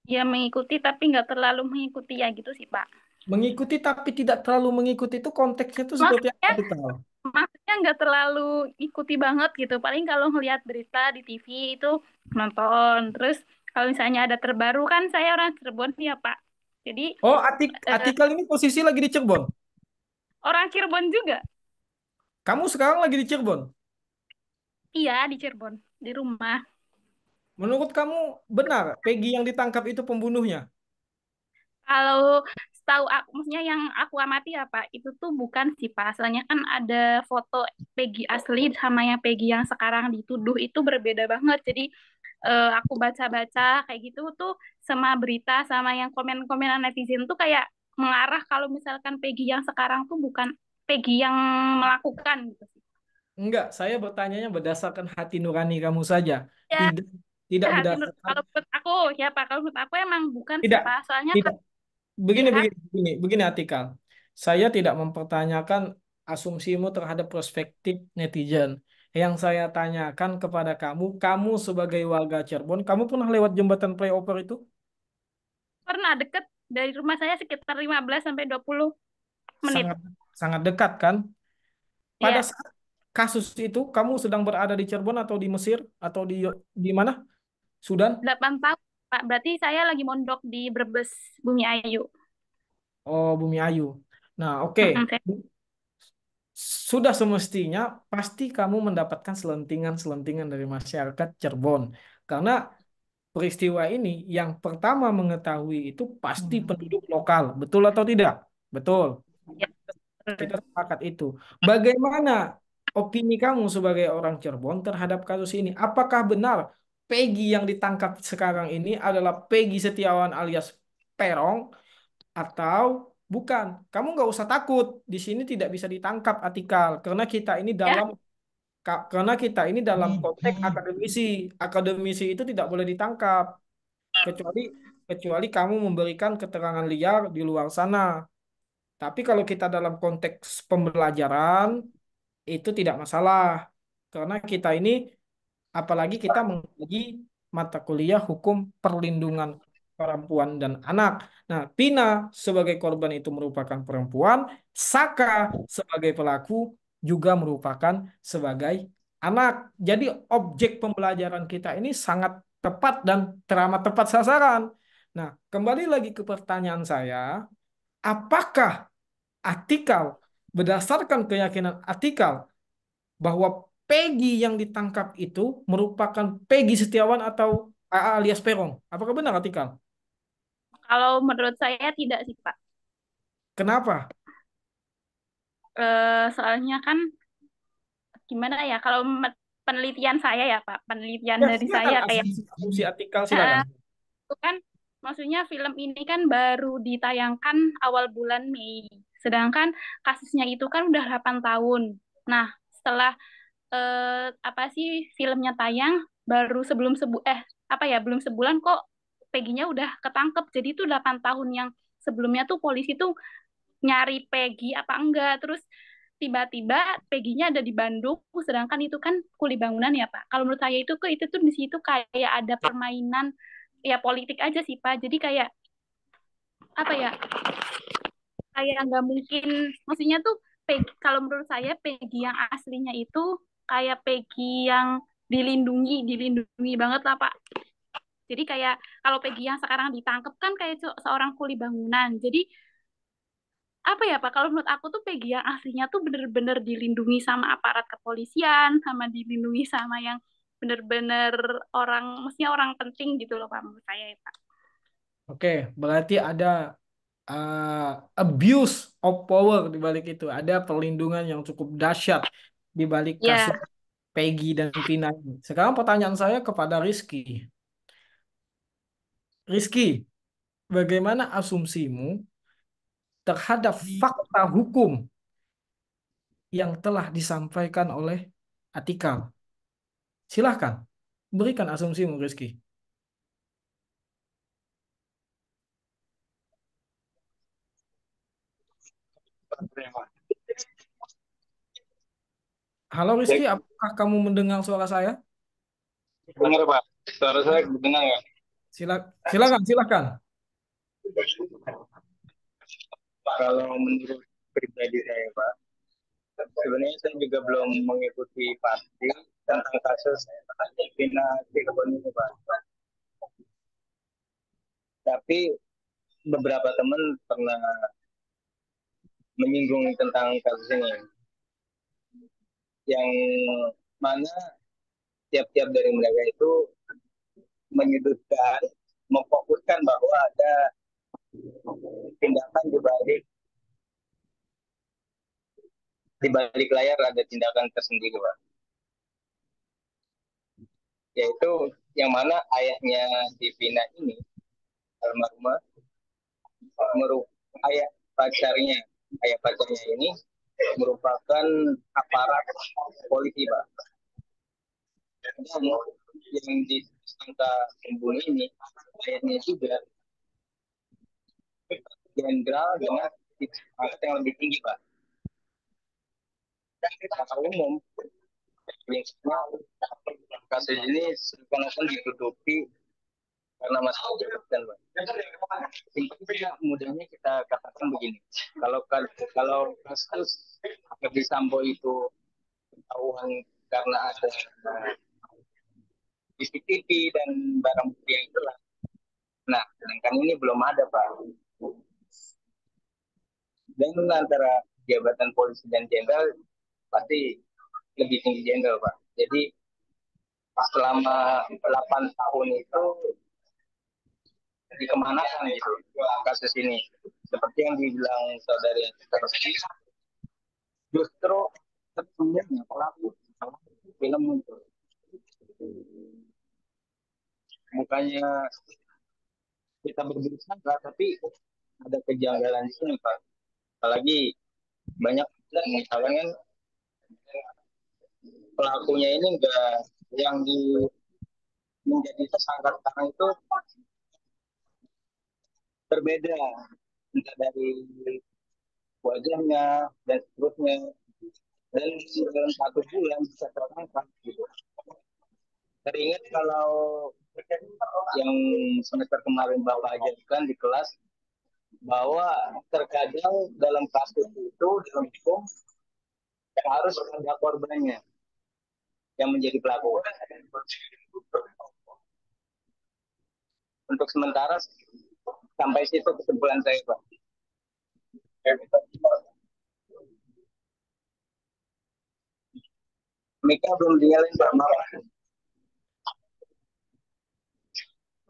Ya mengikuti tapi nggak terlalu mengikuti ya gitu sih, Pak. mengikuti tapi tidak terlalu mengikuti itu konteksnya itu seperti apa, Maksudnya, artikel? maksudnya nggak terlalu ikuti banget gitu. Paling kalau ngelihat berita di TV itu nonton. Terus kalau misalnya ada terbaru kan saya orang Cirebon ya, Pak. Jadi Oh, eh, artikel ini posisi lagi di Cirebon. orang Cirebon juga. Kamu sekarang lagi di Cirebon. Iya, di Cirebon, di rumah. Menurut kamu benar Peggy yang ditangkap itu pembunuhnya? Kalau setahu aku, maksudnya yang aku amati ya Pak, itu tuh bukan sih Pak. Soalnya kan ada foto Peggy asli sama yang Peggy yang sekarang dituduh itu berbeda banget. Jadi aku baca-baca kayak gitu tuh sama berita sama yang komen-komenan netizen tuh kayak mengarah kalau misalkan Peggy yang sekarang tuh bukan Peggy yang melakukan gitu sih. Enggak, saya bertanyanya berdasarkan hati nurani kamu saja. Ya, Tidak tidak berdasarkan kalau menurut aku ya Pak, kalau menurut aku emang bukan sih tidak Pak. Soalnya tidak begini lihat begini artikel. Saya tidak mempertanyakan asumsimu terhadap perspektif netizen. Yang saya tanyakan kepada kamu, kamu sebagai warga Cirebon, kamu pernah lewat jembatan flyover itu? pernah deket dari rumah saya sekitar 15 sampai 20 menit. Sangat sangat dekat kan? Pada Iya, saat kasus itu, kamu sedang berada di Cirebon atau di Mesir atau di mana? Sudan? 8 tahun Pak. Berarti saya lagi mondok di Brebes Bumi Ayu. Oh, Bumi Ayu. Nah, oke. Sudah semestinya pasti kamu mendapatkan selentingan-selentingan dari masyarakat Cirebon. Karena peristiwa ini yang pertama mengetahui itu pasti penduduk lokal. Betul atau tidak? Betul. Ya. Kita sepakat itu. Bagaimana opini kamu sebagai orang Cirebon terhadap kasus ini? Apakah benar Peggy yang ditangkap sekarang ini adalah Peggy Setiawan alias Perong atau bukan? Kamu nggak usah takut. Di sini tidak bisa ditangkap Atikal karena kita ini Ya. dalam konteks akademisi. Akademisi itu tidak boleh ditangkap kecuali kecuali kamu memberikan keterangan liar di luar sana. Tapi kalau kita dalam konteks pembelajaran itu tidak masalah karena kita ini apalagi kita mengkaji mata kuliah hukum perlindungan perempuan dan anak. Nah, Pina sebagai korban itu merupakan perempuan, Saka sebagai pelaku juga merupakan sebagai anak. Jadi objek pembelajaran kita ini sangat tepat dan teramat tepat sasaran. Nah, kembali lagi ke pertanyaan saya, apakah Atikal berdasarkan keyakinan Atikal bahwa Peggy yang ditangkap itu merupakan Peggy Setiawan atau AA alias Perong? Apakah benar, Atikal? Kalau menurut saya tidak sih, Pak. Kenapa? Soalnya kan gimana ya, kalau penelitian saya ya, Pak, penelitian Ya, dari silakan saya kayak asumsi Atikal silakan. itu kan maksudnya film ini kan baru ditayangkan awal bulan Mei. Sedangkan kasusnya itu kan udah 8 tahun. Nah, setelah apa sih filmnya tayang baru apa ya belum sebulan kok Peggy-nya udah ketangkep. Jadi itu 8 tahun yang sebelumnya tuh polisi tuh nyari Peggy apa enggak. Terus tiba-tiba Peggy-nya ada di Bandung, sedangkan itu kan kuli bangunan ya Pak. Kalau menurut saya itu tuh di situ kayak ada permainan ya politik aja sih Pak. Jadi kayak apa ya? Kayak nggak mungkin, maksudnya tuh Peggy, kalau menurut saya Peggy yang aslinya itu kayak Peggy yang dilindungi banget lah Pak. Jadi kayak kalau Peggy yang sekarang ditangkap kan kayak seorang kuli bangunan. Jadi apa ya Pak, kalau menurut aku tuh Peggy yang aslinya tuh bener-bener dilindungi sama aparat kepolisian, sama dilindungi sama yang bener-bener orang, maksudnya orang penting gitu loh Pak, menurut saya ya Pak. Oke, berarti ada abuse of power di balik itu. Ada perlindungan yang cukup dahsyat di balik kasus Ya, Peggy dan Vina ini. Sekarang pertanyaan saya kepada Rizky. Rizky, bagaimana asumsimu terhadap fakta hukum yang telah disampaikan oleh Atikal? Silahkan, berikan asumsimu, Rizky. Halo Rizky, apakah kamu mendengar suara saya? Dengar Pak, suara saya dengar nggak? Silakan. Kalau menurut pribadi saya Pak, sebenarnya saya juga belum mengikuti pasti tentang kasus Vina Cirebon ini Pak. Tapi beberapa teman pernah menyinggung tentang kasus ini, yang mana tiap-tiap dari mereka itu menyudutkan, memfokuskan bahwa ada tindakan di balik layar ada tindakan tersendiri Pak. Yaitu yang mana ayahnya di Vina ini almarhumah ayah pacarnya ini merupakan aparat polisi Pak. Dan yang disangka pembunuh ini ayahnya juga jenderal dengan pangkat yang lebih tinggi Pak. Secara umum prinsipnya kasus ini seakan-akan ditutupi karena masalah jabatan Pak. Simpelnya mudahnya kita katakan begini, kalau kasus Verdi Sambo itu ketahuan karena ada CCTV dan barang bukti yang jelas, Nah, sedangkan ini belum ada, Pak. Dan antara jabatan polisi dan jenderal pasti lebih tinggi jenderal, Pak. Jadi selama 8 tahun itu dikemanakan gitu kasus ini. Seperti yang dibilang saudari Rosti, justru sesungguhnya pelaku film itu bukannya kita bersangka, tapi ada kejanggalan di sini, Pak. Apalagi banyak misalnya kan pelakunya ini enggak yang menjadi tersangka sekarang itu berbeda, entah dari wajahnya dan seterusnya, dan dalam 1 bulan bisa tertangkap gitu. Teringat kalau yang semester kemarin Bapak ajarkan di kelas bahwa terkadang dalam kasus itu dalam hukum harus ada korbannya yang menjadi pelaku. Untuk sementara sampai situ kesimpulan saya, Pak. Mika belum dinyalain, Pak.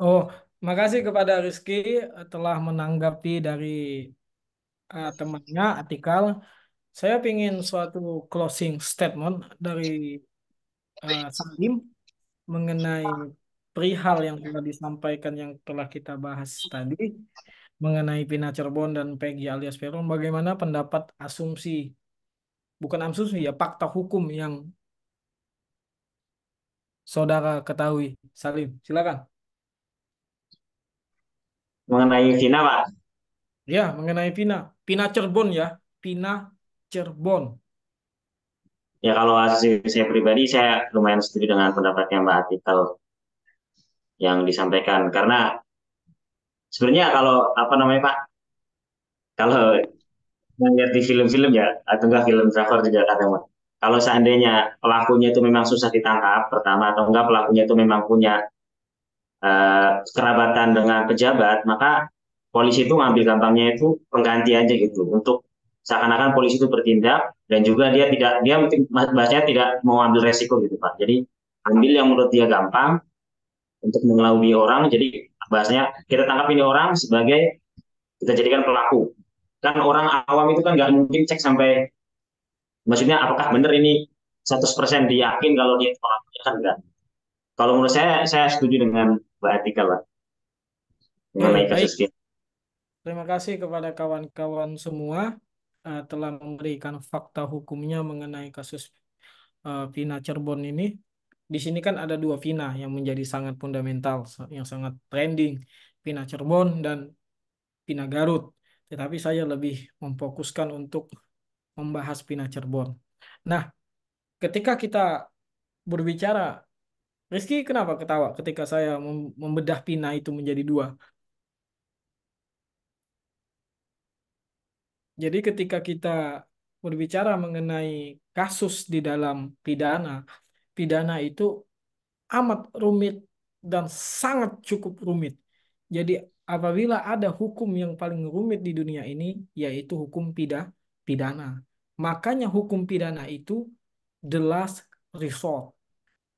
Oh, makasih kepada Rizky telah menanggapi dari temannya Atikal. Saya ingin suatu closing statement dari Salim mengenai perihal yang telah disampaikan yang telah kita bahas tadi mengenai Pina Cirebon dan Peggy alias Peron. Bagaimana pendapat asumsi, bukan asumsi ya, fakta hukum yang saudara ketahui? Salim, silakan. Mengenai Vina, Pak. Ya, mengenai Pina Cirebon ya, Pina Cirebon. Ya kalau saya pribadi, saya lumayan setuju dengan pendapatnya Mbak Atikal yang disampaikan. Karena sebenarnya kalau apa namanya Pak, kalau melihat di film-film ya, atau enggak film drakor juga kadang Pak. Kalau seandainya pelakunya itu memang susah ditangkap pertama, atau enggak pelakunya itu memang punya kerabatan dengan pejabat, maka polisi itu ngambil gampangnya itu pengganti aja gitu untuk seakan-akan polisi itu bertindak dan juga dia mungkin bahasanya tidak mau ambil resiko gitu Pak. Jadi ambil yang menurut dia gampang untuk mengelabui orang. Jadi bahasanya kita tangkap ini orang sebagai kita jadikan pelaku. Kan orang awam itu kan nggak mungkin cek sampai maksudnya apakah benar ini 100% diyakin kalau dia pelakunya kan enggak. Kalau menurut saya setuju dengan Mbak Atika Pak mengenai Baik. kasus ini. Terima kasih kepada kawan-kawan semua telah memberikan fakta hukumnya mengenai kasus Vina Cirebon ini. Di sini kan ada 2 Vina yang menjadi sangat fundamental, yang sangat trending, Vina Cirebon dan Vina Garut. Tetapi saya lebih memfokuskan untuk membahas Vina Cirebon. Nah, ketika kita berbicara, Rizky kenapa ketawa ketika saya membedah Vina itu menjadi 2? Jadi ketika kita berbicara mengenai kasus di dalam pidana, pidana itu amat rumit dan sangat cukup rumit. Jadi apabila ada hukum yang paling rumit di dunia ini, yaitu hukum pidana. Makanya hukum pidana itu the last resort,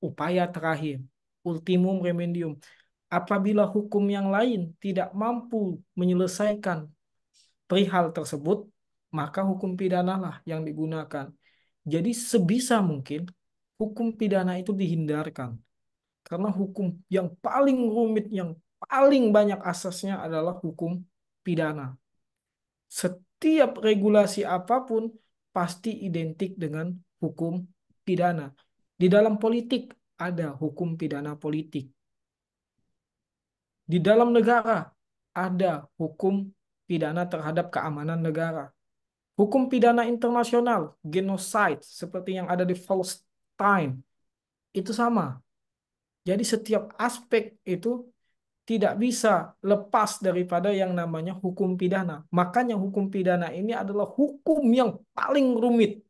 upaya terakhir, ultimum remedium. Apabila hukum yang lain tidak mampu menyelesaikan perihal tersebut, maka hukum pidana lah yang digunakan. Jadi sebisa mungkin hukum pidana itu dihindarkan. Karena hukum yang paling rumit, yang paling banyak asasnya adalah hukum pidana. Setiap regulasi apapun pasti identik dengan hukum pidana. Di dalam politik ada hukum pidana politik. Di dalam negara ada hukum pidana terhadap keamanan negara. Hukum pidana internasional, genocide, seperti yang ada di Palestine, itu sama. Jadi setiap aspek itu tidak bisa lepas daripada yang namanya hukum pidana. Makanya hukum pidana ini adalah hukum yang paling rumit.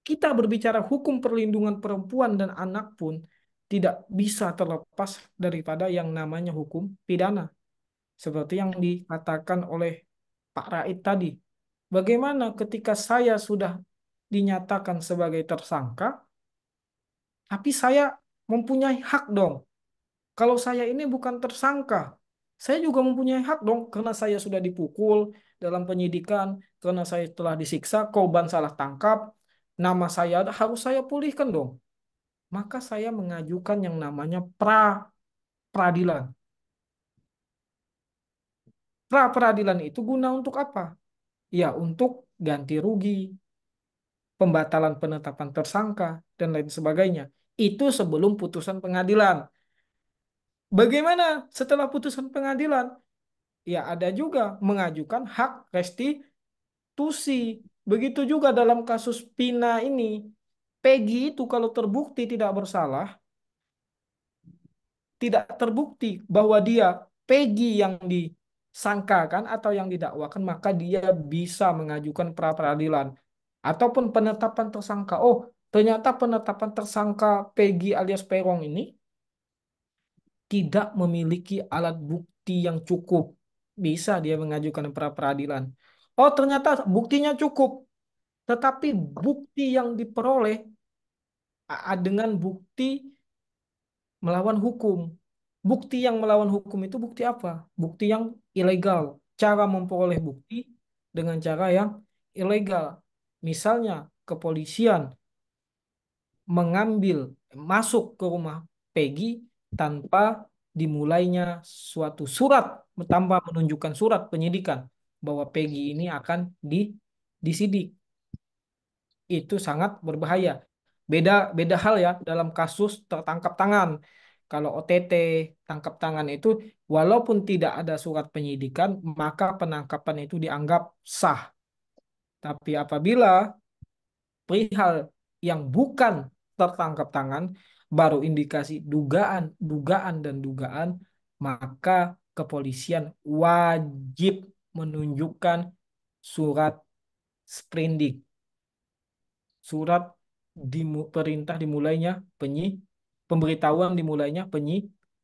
Kita berbicara hukum perlindungan perempuan dan anak pun, tidak bisa terlepas daripada yang namanya hukum pidana. Seperti yang dikatakan oleh Pak Raid tadi. Bagaimana ketika saya sudah dinyatakan sebagai tersangka, tapi saya mempunyai hak dong. Kalau saya ini bukan tersangka, saya juga mempunyai hak dong karena saya sudah dipukul dalam penyidikan, karena saya telah disiksa, korban salah tangkap, nama saya harus saya pulihkan dong. Maka saya mengajukan yang namanya pra-peradilan. Pra-peradilan itu guna untuk apa? Ya, untuk ganti rugi, pembatalan penetapan tersangka, dan lain sebagainya. Itu sebelum putusan pengadilan. Bagaimana setelah putusan pengadilan? Ya, ada juga mengajukan hak restitusi. Begitu juga dalam kasus Pina ini. Peggy itu kalau terbukti tidak bersalah, tidak terbukti bahwa dia Peggy yang disangkakan atau yang didakwakan, maka dia bisa mengajukan pra peradilan ataupun penetapan tersangka. Oh, ternyata penetapan tersangka Peggy alias Peron ini tidak memiliki alat bukti yang cukup. Bisa dia mengajukan pra peradilan. Oh, ternyata buktinya cukup, tetapi bukti yang diperoleh dengan bukti melawan hukum. Bukti yang melawan hukum itu bukti apa? Bukti yang ilegal. Cara memperoleh bukti dengan cara yang ilegal. Misalnya, kepolisian mengambil masuk ke rumah Peggy tanpa dimulainya suatu surat, tanpa menunjukkan surat penyidikan bahwa Peggy ini akan disidik. Itu sangat berbahaya. Beda beda hal ya dalam kasus tertangkap tangan. Kalau OTT tangkap tangan itu walaupun tidak ada surat penyidikan, maka penangkapan itu dianggap sah. Tapi apabila perihal yang bukan tertangkap tangan, baru indikasi dugaan, dugaan dan dugaan, maka kepolisian wajib menunjukkan surat sprindik, surat perintah dimulainya pemberitahuan dimulainya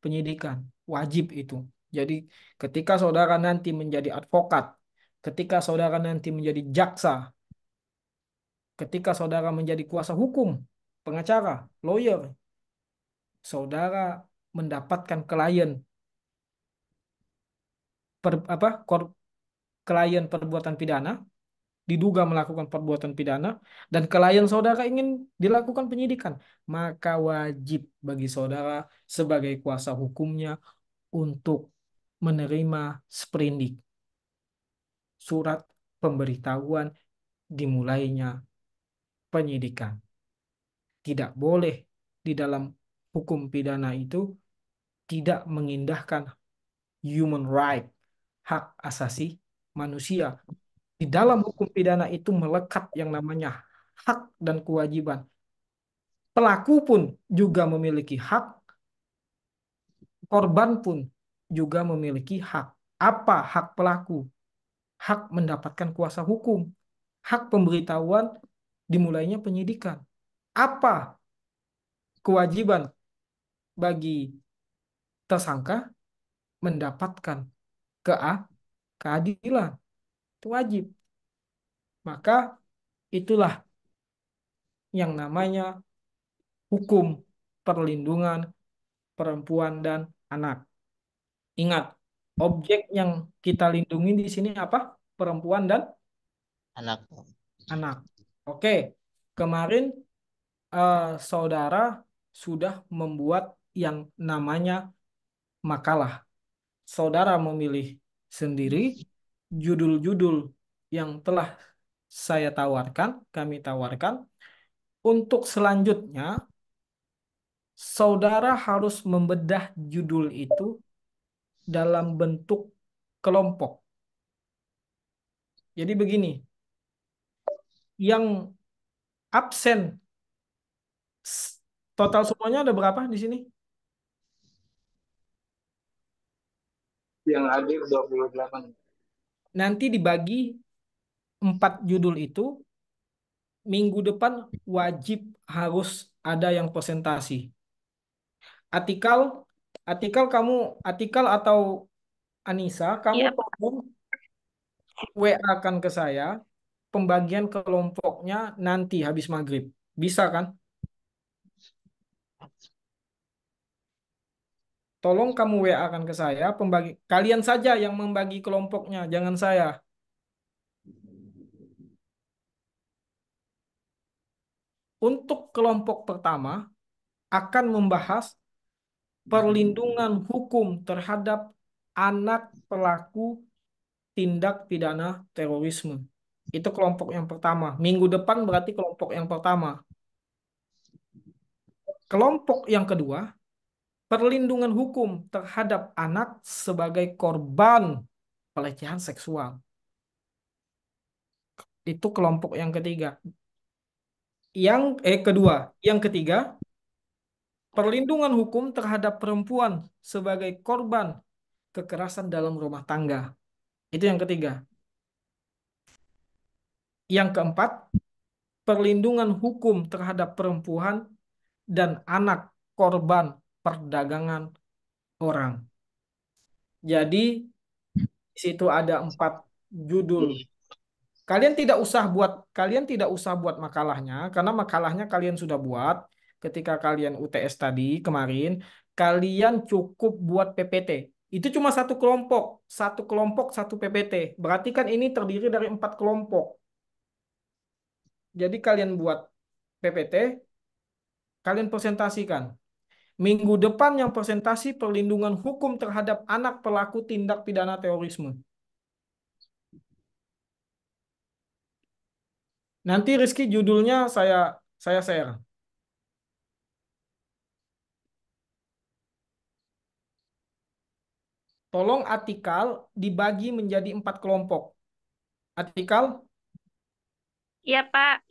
penyidikan. Wajib itu. Jadi ketika saudara nanti menjadi advokat, ketika saudara nanti menjadi jaksa, ketika saudara menjadi kuasa hukum, pengacara, lawyer, saudara mendapatkan klien klien perbuatan pidana, diduga melakukan perbuatan pidana, dan klien saudara ingin dilakukan penyidikan, maka wajib bagi saudara sebagai kuasa hukumnya untuk menerima sprindik, surat pemberitahuan dimulainya penyidikan. Tidak boleh di dalam hukum pidana itu tidak mengindahkan human right, hak asasi manusia. Di dalam hukum pidana itu melekat yang namanya hak dan kewajiban. Pelaku pun juga memiliki hak, korban pun juga memiliki hak. Apa hak pelaku? Hak mendapatkan kuasa hukum, hak pemberitahuan dimulainya penyidikan. Apa kewajiban bagi tersangka? Mendapatkan keadilan. Itu wajib. Maka itulah yang namanya hukum perlindungan perempuan dan anak. Ingat, objek yang kita lindungi di sini apa? Perempuan dan Anak. anak. Oke, kemarin saudara sudah membuat yang namanya makalah. Saudara memilih sendiri judul-judul yang telah saya tawarkan, kami tawarkan. Untuk selanjutnya, saudara harus membedah judul itu dalam bentuk kelompok. Jadi begini, yang absen total semuanya ada berapa di sini? Yang hadir 28. Nanti dibagi 4 judul itu, minggu depan wajib harus ada yang presentasi. Atikal, Atikal atau Anissa, kamu Iya, tolong WA-kan ke saya pembagian kelompoknya nanti habis maghrib. Bisa kan? Tolong kamu WA-kan ke saya kalian saja yang membagi kelompoknya, jangan saya. Untuk kelompok pertama akan membahas perlindungan hukum terhadap anak pelaku tindak pidana terorisme. Itu kelompok yang pertama. Minggu depan berarti kelompok yang pertama. Kelompok yang kedua, perlindungan hukum terhadap anak sebagai korban pelecehan seksual. Itu kelompok yang ketiga. Yang ketiga, perlindungan hukum terhadap perempuan sebagai korban kekerasan dalam rumah tangga. Itu yang ketiga. Yang keempat, perlindungan hukum terhadap perempuan dan anak korban perdagangan orang. Jadi di situ ada 4 judul. Kalian tidak usah buat makalahnya karena makalahnya kalian sudah buat ketika kalian UTS tadi kemarin. Kalian cukup buat PPT. Itu cuma satu kelompok satu PPT. Berarti kan ini terdiri dari 4 kelompok. Jadi kalian buat PPT, kalian presentasikan. Minggu depan yang presentasi perlindungan hukum terhadap anak pelaku tindak pidana terorisme. Nanti Rizky judulnya saya share. Tolong Atikal dibagi menjadi 4 kelompok. Atikal, iya Pak.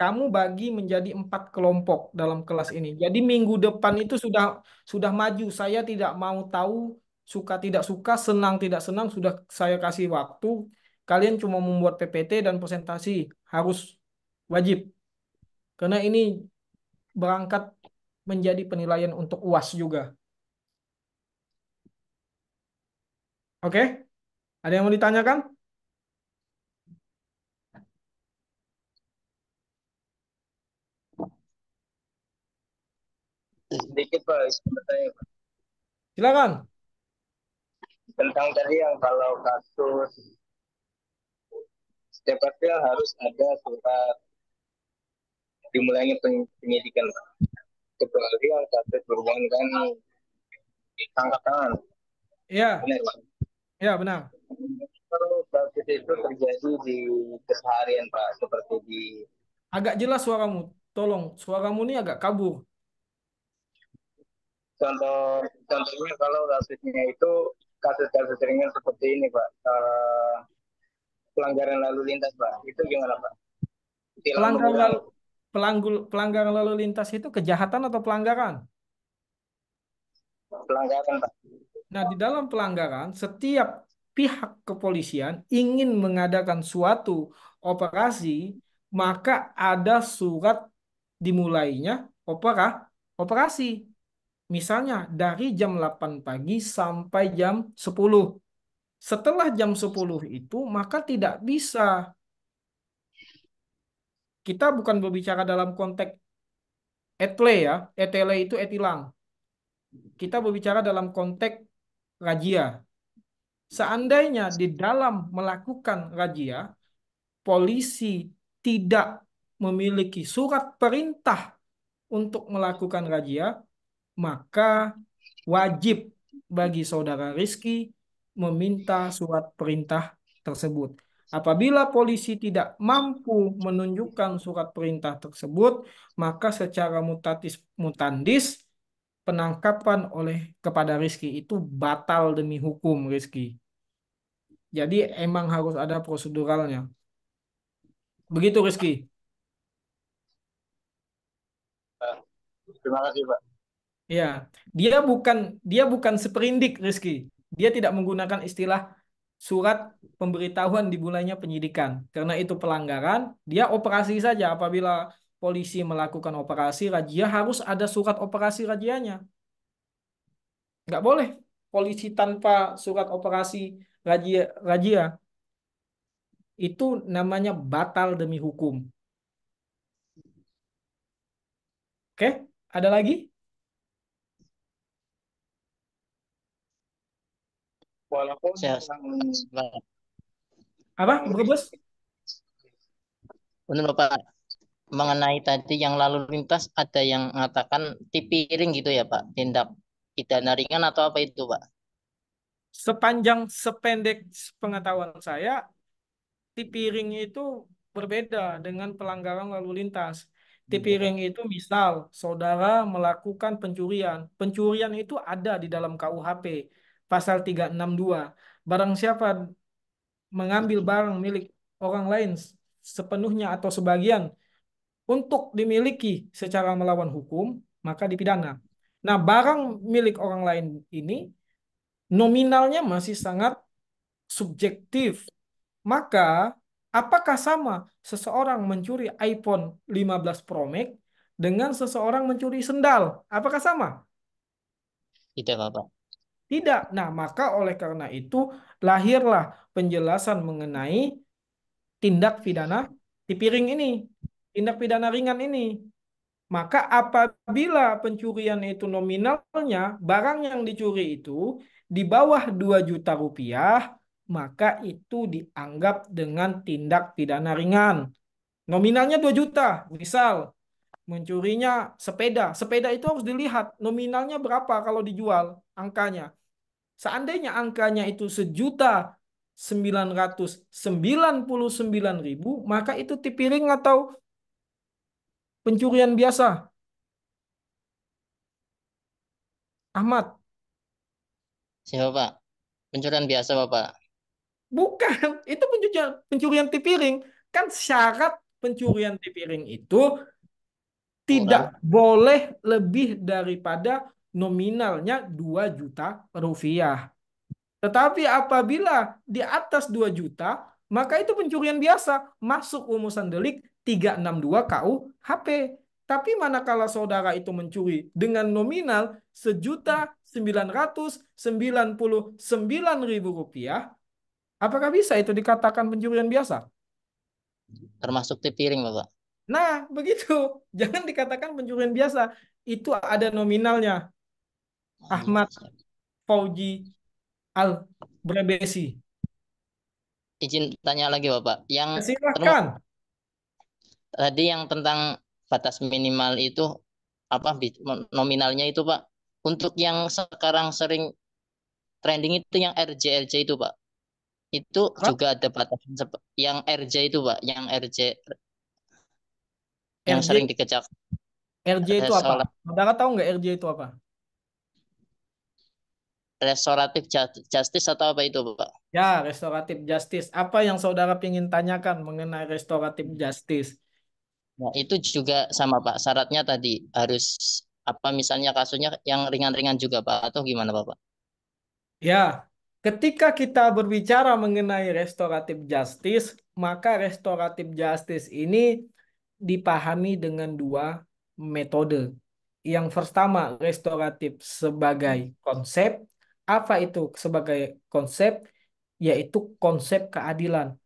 kamu bagi menjadi 4 kelompok dalam kelas ini. Jadi minggu depan itu sudah maju. Saya tidak mau tahu suka tidak suka, senang tidak senang, sudah saya kasih waktu. Kalian cuma membuat PPT dan presentasi. Harus wajib. Karena ini berangkat menjadi penilaian untuk UAS juga. Oke? Ada yang mau ditanyakan? Sedikit Pak, bertanya Pak. Silakan. Tentang tadi yang kalau kasus setiap kasus harus ada surat dimulainya penyidikan Pak. Kecuali yang kasus berhubungan dengan tangkap tangan. Iya. Benar Pak. Ya, benar. Kalau kasus itu terjadi di keseharian Pak, seperti di Agak jelas suaramu. Tolong, suaramu ini agak kabur. contohnya kalau kasusnya itu kasus-kasus ringan seperti ini Pak, pelanggaran lalu lintas Pak, itu gimana Pak? Pelanggaran lalu lintas itu kejahatan atau pelanggaran? Pelanggaran Pak. Nah, di dalam pelanggaran, setiap pihak kepolisian ingin mengadakan suatu operasi, maka ada surat dimulainya operasi. Misalnya dari jam 8 pagi sampai jam 10. Setelah jam 10 itu, maka tidak bisa. Kita bukan berbicara dalam konteks etle ya. Etele itu etilang. Kita berbicara dalam konteks razia. Seandainya di dalam melakukan razia, polisi tidak memiliki surat perintah untuk melakukan razia, maka wajib bagi saudara Rizky meminta surat perintah tersebut. Apabila polisi tidak mampu menunjukkan surat perintah tersebut, maka secara mutatis mutandis penangkapan kepada Rizky itu batal demi hukum Rizky. Jadi emang harus ada proseduralnya. Begitu Rizky. Terima kasih Pak. Ya, dia bukan seperindik Rizky. Dia tidak menggunakan istilah surat pemberitahuan dimulainya penyidikan. Karena itu pelanggaran, dia operasi saja. Apabila polisi melakukan operasi razia harus ada surat operasi razianya. Nggak boleh polisi tanpa surat operasi razia, razia. Itu namanya batal demi hukum. Oke, ada lagi? Walaupun Saya, yang Apa, yang Bro Bos? menurut Bapak, mengenai tadi yang lalu lintas ada yang mengatakan tipiring gitu ya Pak, tindak pidana ringan atau apa itu Pak? Sependek pengetahuan saya, tipiring itu berbeda dengan pelanggaran lalu lintas. Tipiring itu misal saudara melakukan pencurian. Pencurian itu ada di dalam KUHP pasal 362. Barang siapa mengambil barang milik orang lain sepenuhnya atau sebagian untuk dimiliki secara melawan hukum, maka dipidana. Nah, barang milik orang lain ini nominalnya masih sangat subjektif. Maka, apakah sama seseorang mencuri iPhone 15 Pro Max dengan seseorang mencuri sendal? Apakah sama? Tidak Bapak. Tidak. Nah, maka oleh karena itu lahirlah penjelasan mengenai tindak pidana tipiring ini, tindak pidana ringan ini. Maka apabila pencurian itu nominalnya, barang yang dicuri itu di bawah 2 juta rupiah, maka itu dianggap dengan tindak pidana ringan. Nominalnya 2 juta, misal mencurinya sepeda. Sepeda itu harus dilihat nominalnya berapa kalau dijual, angkanya. Seandainya angkanya itu 1.999.000, maka itu tipiring atau pencurian biasa. Ahmad. Siapa Pak? Pencurian biasa Bapak. Bukan, itu pencurian tipiring. Kan syarat pencurian tipiring itu tidak Kurang. boleh lebih daripada nominalnya 2 juta rupiah. Tetapi apabila di atas 2 juta, maka itu pencurian biasa, masuk rumusan delik 362 KUHP. Tapi manakala saudara itu mencuri dengan nominal 1.999.000 rupiah, apakah bisa itu dikatakan pencurian biasa? Termasuk tipiring Bapak. Nah, begitu. Jangan dikatakan pencurian biasa. Itu ada nominalnya. Ahmad Fauji Al-Brebesi. Izin tanya lagi Bapak. Yang Silakan. tadi yang tentang batas minimal itu apa nominalnya itu Pak. Untuk yang sekarang sering trending itu yang RJ itu Pak. Itu Apa? juga ada batasan yang RJ itu Pak, yang RJ yang RJ, sering dikejar. RJ itu apa? Saudara tahu nggak RJ itu apa? Restoratif justice atau apa itu Pak? Ya, restoratif justice. Apa yang saudara ingin tanyakan mengenai restoratif justice? Nah, itu juga sama Pak. Syaratnya tadi harus apa misalnya kasusnya yang ringan-ringan juga Pak atau gimana Pak? Ya, ketika kita berbicara mengenai restoratif justice, maka restoratif justice ini dipahami dengan 2 metode. Yang pertama, restoratif sebagai konsep. Apa itu sebagai konsep? Yaitu konsep keadilan.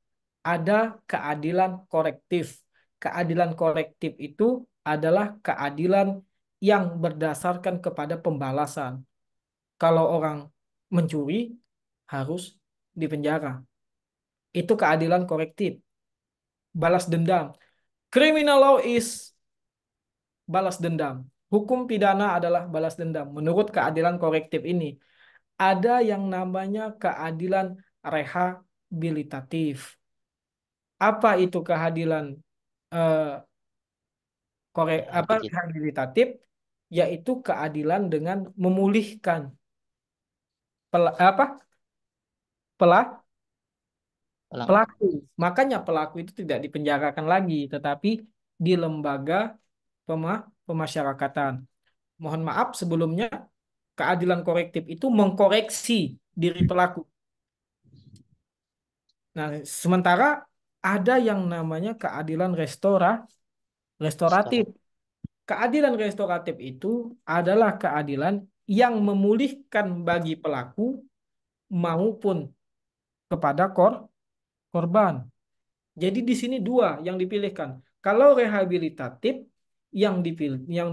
Ada keadilan korektif. Keadilan korektif itu adalah keadilan yang berdasarkan kepada pembalasan. Kalau orang mencuri, harus dipenjara. Itu keadilan korektif. Balas dendam. Criminal law is balas dendam. Hukum pidana adalah balas dendam. Menurut keadilan korektif ini, ada yang namanya keadilan rehabilitatif. Apa itu keadilan rehabilitatif? Yaitu keadilan dengan memulihkan pelaku. Makanya pelaku itu tidak dipenjarakan lagi, tetapi di lembaga pemasyarakatan. Mohon maaf sebelumnya, keadilan korektif itu mengkoreksi diri pelaku. Nah, sementara ada yang namanya keadilan restoratif. Keadilan restoratif itu adalah keadilan yang memulihkan bagi pelaku maupun kepada korban. Jadi di sini dua yang dipilihkan. Kalau rehabilitatif yang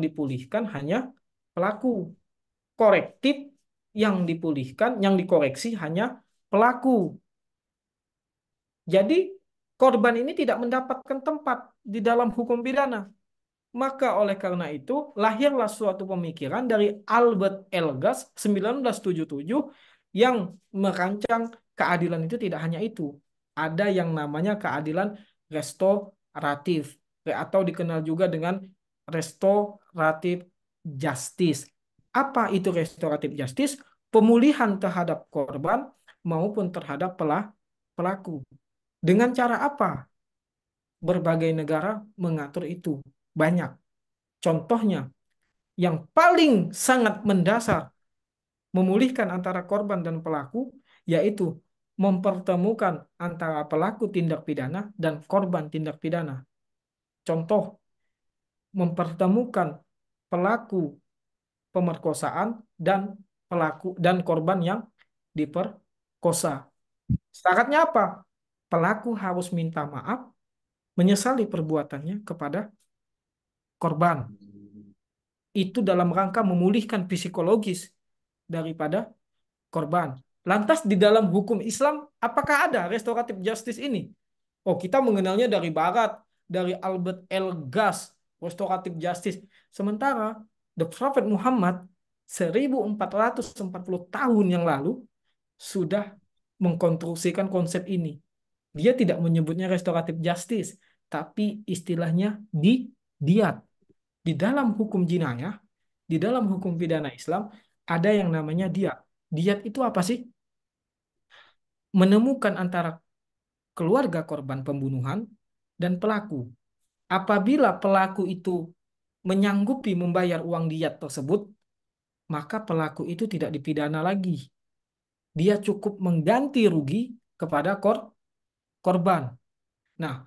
dipulihkan hanya pelaku. Korektif yang dipulihkan, yang dikoreksi hanya pelaku. Jadi korban ini tidak mendapatkan tempat di dalam hukum pidana. Maka oleh karena itu lahirlah suatu pemikiran dari Albert Elgas 1977 yang merancang keadilan itu tidak hanya itu. Ada yang namanya keadilan restoratif atau dikenal juga dengan restoratif justice. Apa itu restoratif justice? Pemulihan terhadap korban maupun terhadap pelaku. Dengan cara apa? Berbagai negara mengatur itu. Banyak. Contohnya, yang paling sangat mendasar memulihkan antara korban dan pelaku, yaitu mempertemukan antara pelaku tindak pidana dan korban tindak pidana. Contoh, mempertemukan pelaku pemerkosaan dan korban yang diperkosa. Syaratnya apa? Pelaku harus minta maaf, menyesali perbuatannya kepada korban. Itu dalam rangka memulihkan psikologis daripada korban. Lantas di dalam hukum Islam, apakah ada restoratif justice ini? Oh, kita mengenalnya dari Barat, dari Albert Elgas, restoratif justice. Sementara The Prophet Muhammad 1440 tahun yang lalu sudah mengkonstruksikan konsep ini. Dia tidak menyebutnya restoratif justice, tapi istilahnya diat. Di dalam hukum jinayah, di dalam hukum pidana Islam, ada yang namanya diat. Diat itu apa sih? Menemukan antara keluarga korban pembunuhan dan pelaku. Apabila pelaku itu menyanggupi membayar uang diat tersebut, maka pelaku itu tidak dipidana lagi. Dia cukup mengganti rugi kepada korban. Nah,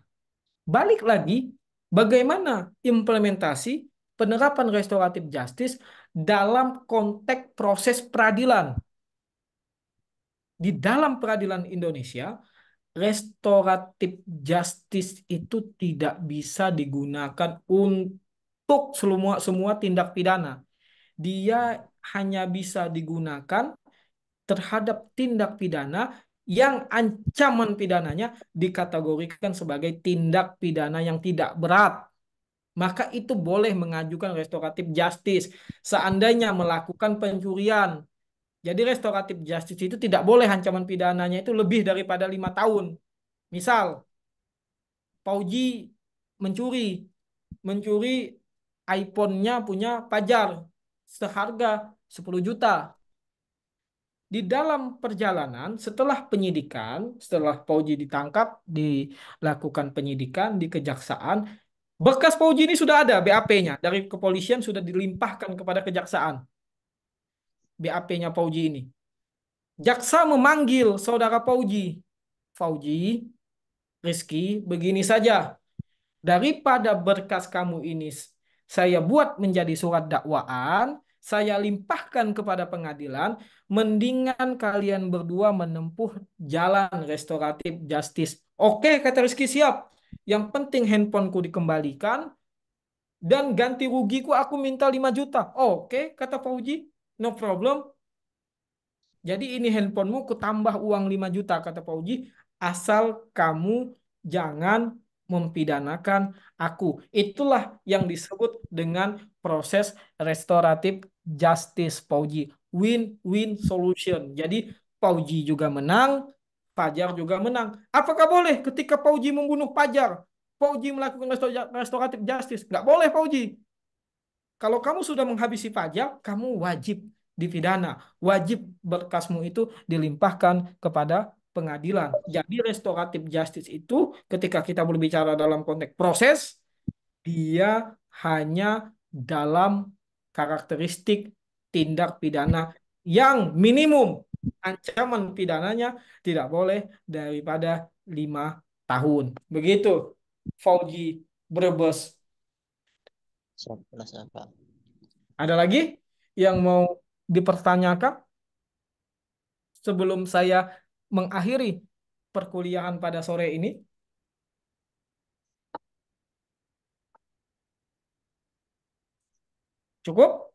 balik lagi, bagaimana implementasi penerapan restoratif justice dalam konteks proses peradilan? Di dalam peradilan Indonesia, restoratif justice itu tidak bisa digunakan untuk semua tindak pidana. Dia hanya bisa digunakan terhadap tindak pidana yang ancaman pidananya dikategorikan sebagai tindak pidana yang tidak berat. Maka itu boleh mengajukan restoratif justice seandainya melakukan pencurian. Jadi restoratif justice itu tidak boleh ancaman pidananya itu lebih daripada 5 tahun. Misal, Pauji mencuri iPhone-nya punya Fajar seharga 10 juta. Di dalam perjalanan, setelah penyidikan, setelah Pauji ditangkap, dilakukan penyidikan di kejaksaan, berkas Pauji ini sudah ada, BAP-nya. Dari kepolisian sudah dilimpahkan kepada kejaksaan. BAP-nya Pauji ini. Jaksa memanggil saudara Pauji. Fauji, Rizky, begini saja. Daripada berkas kamu ini saya buat menjadi surat dakwaan, saya limpahkan kepada pengadilan, mendingan kalian berdua menempuh jalan restoratif justice. Oke, kata Rizky, siap. Yang penting handphoneku dikembalikan dan ganti rugiku aku minta 5 juta. Oke, kata Fauji, no problem. Jadi ini handphonemu ku tambah uang 5 juta, kata Fauji, asal kamu jangan mempidanakan aku. Itulah yang disebut dengan proses restoratif justice, Fauji. Win-win solution. Jadi Fauji juga menang, Fajar juga menang. Apakah boleh ketika Fauji membunuh Fajar, Fauji melakukan restoratif justice? Nggak boleh, Fauji. Kalau kamu sudah menghabisi pajak, kamu wajib dipidana. Wajib berkasmu itu dilimpahkan kepada pengadilan. Jadi restoratif justice itu ketika kita berbicara dalam konteks proses, dia hanya dalam karakteristik tindak pidana yang minimum ancaman pidananya tidak boleh daripada 5 tahun. Begitu, Fauji Brebes. Siapa? Ada lagi yang mau dipertanyakan sebelum saya mengakhiri perkuliahan pada sore ini? Cukup?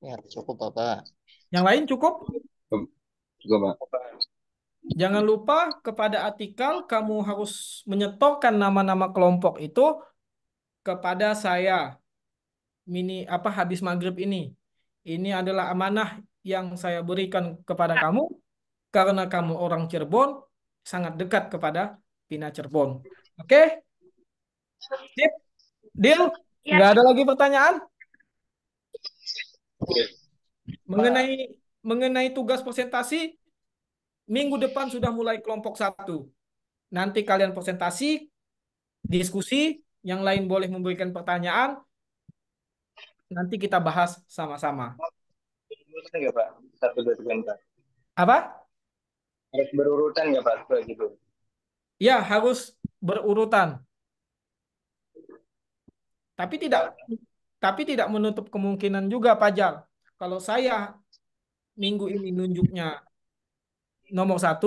Ya, cukup Bapak. Yang lain cukup? Juga, Pak. Jangan lupa kepada artikel kamu harus menyetorkan nama-nama kelompok itu kepada saya habis maghrib ini. Ini adalah amanah yang saya berikan kepada kamu karena kamu orang Cirebon sangat dekat kepada Pina Cirebon. Oke? Sip? Deal? Ya. Nggak ada lagi pertanyaan? Mengenai tugas presentasi, minggu depan sudah mulai kelompok 1. Nanti kalian presentasi, diskusi, yang lain boleh memberikan pertanyaan, nanti kita bahas sama-sama. Berurutan nggak Pak? 1, 2, 3, 4. Apa? Harus berurutan nggak Pak? Kayak gitu. Ya, harus berurutan. Tapi tidak menutup kemungkinan juga, Pajar. Kalau saya minggu ini nunjuknya nomor 1,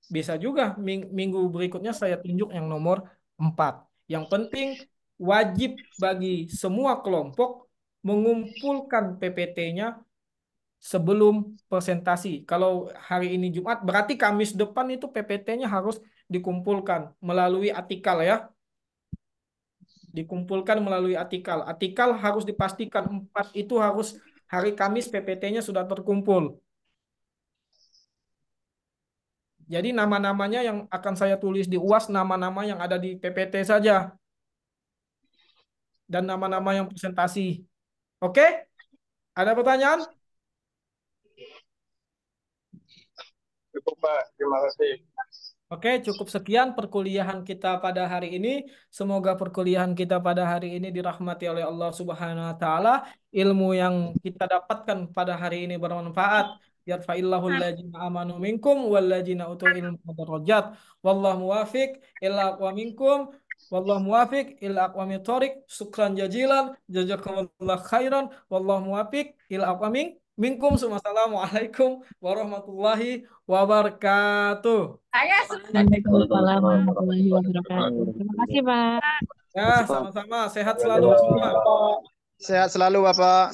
bisa juga minggu berikutnya saya tunjuk yang nomor 4. Yang penting wajib bagi semua kelompok mengumpulkan PPT-nya sebelum presentasi. Kalau hari ini Jumat, berarti Kamis depan itu PPT-nya harus dikumpulkan melalui artikel ya. Dikumpulkan melalui artikel. Artikel harus dipastikan 4 itu harus hari Kamis PPT-nya sudah terkumpul. Jadi nama-namanya yang akan saya tulis di UAS, nama-nama yang ada di PPT saja. Dan nama-nama yang presentasi. Oke? Ada pertanyaan? Cukup Pak, terima kasih. Oke, cukup sekian perkuliahan kita pada hari ini. Semoga perkuliahan kita pada hari ini dirahmati oleh Allah Subhanahu wa taala. Ilmu yang kita dapatkan pada hari ini bermanfaat. Yarfa'illahu alladzina amanu minkum walladzina utul ilma darajat. Wallahu muwafiq ila aqwa minkum. Wallahu muwafiq ila aqwamit thoriq. Syukran jazilan. Jazakumullah khairan. Wallahu muwafiq ila aqwa minkum. Wassalamualaikum warahmatullahi wabarakatuh. Waalaikumsalam warahmatullahi wabarakatuh. Terima kasih, Pak. Ya, sama-sama. Sehat selalu semua. Sehat selalu, Bapak.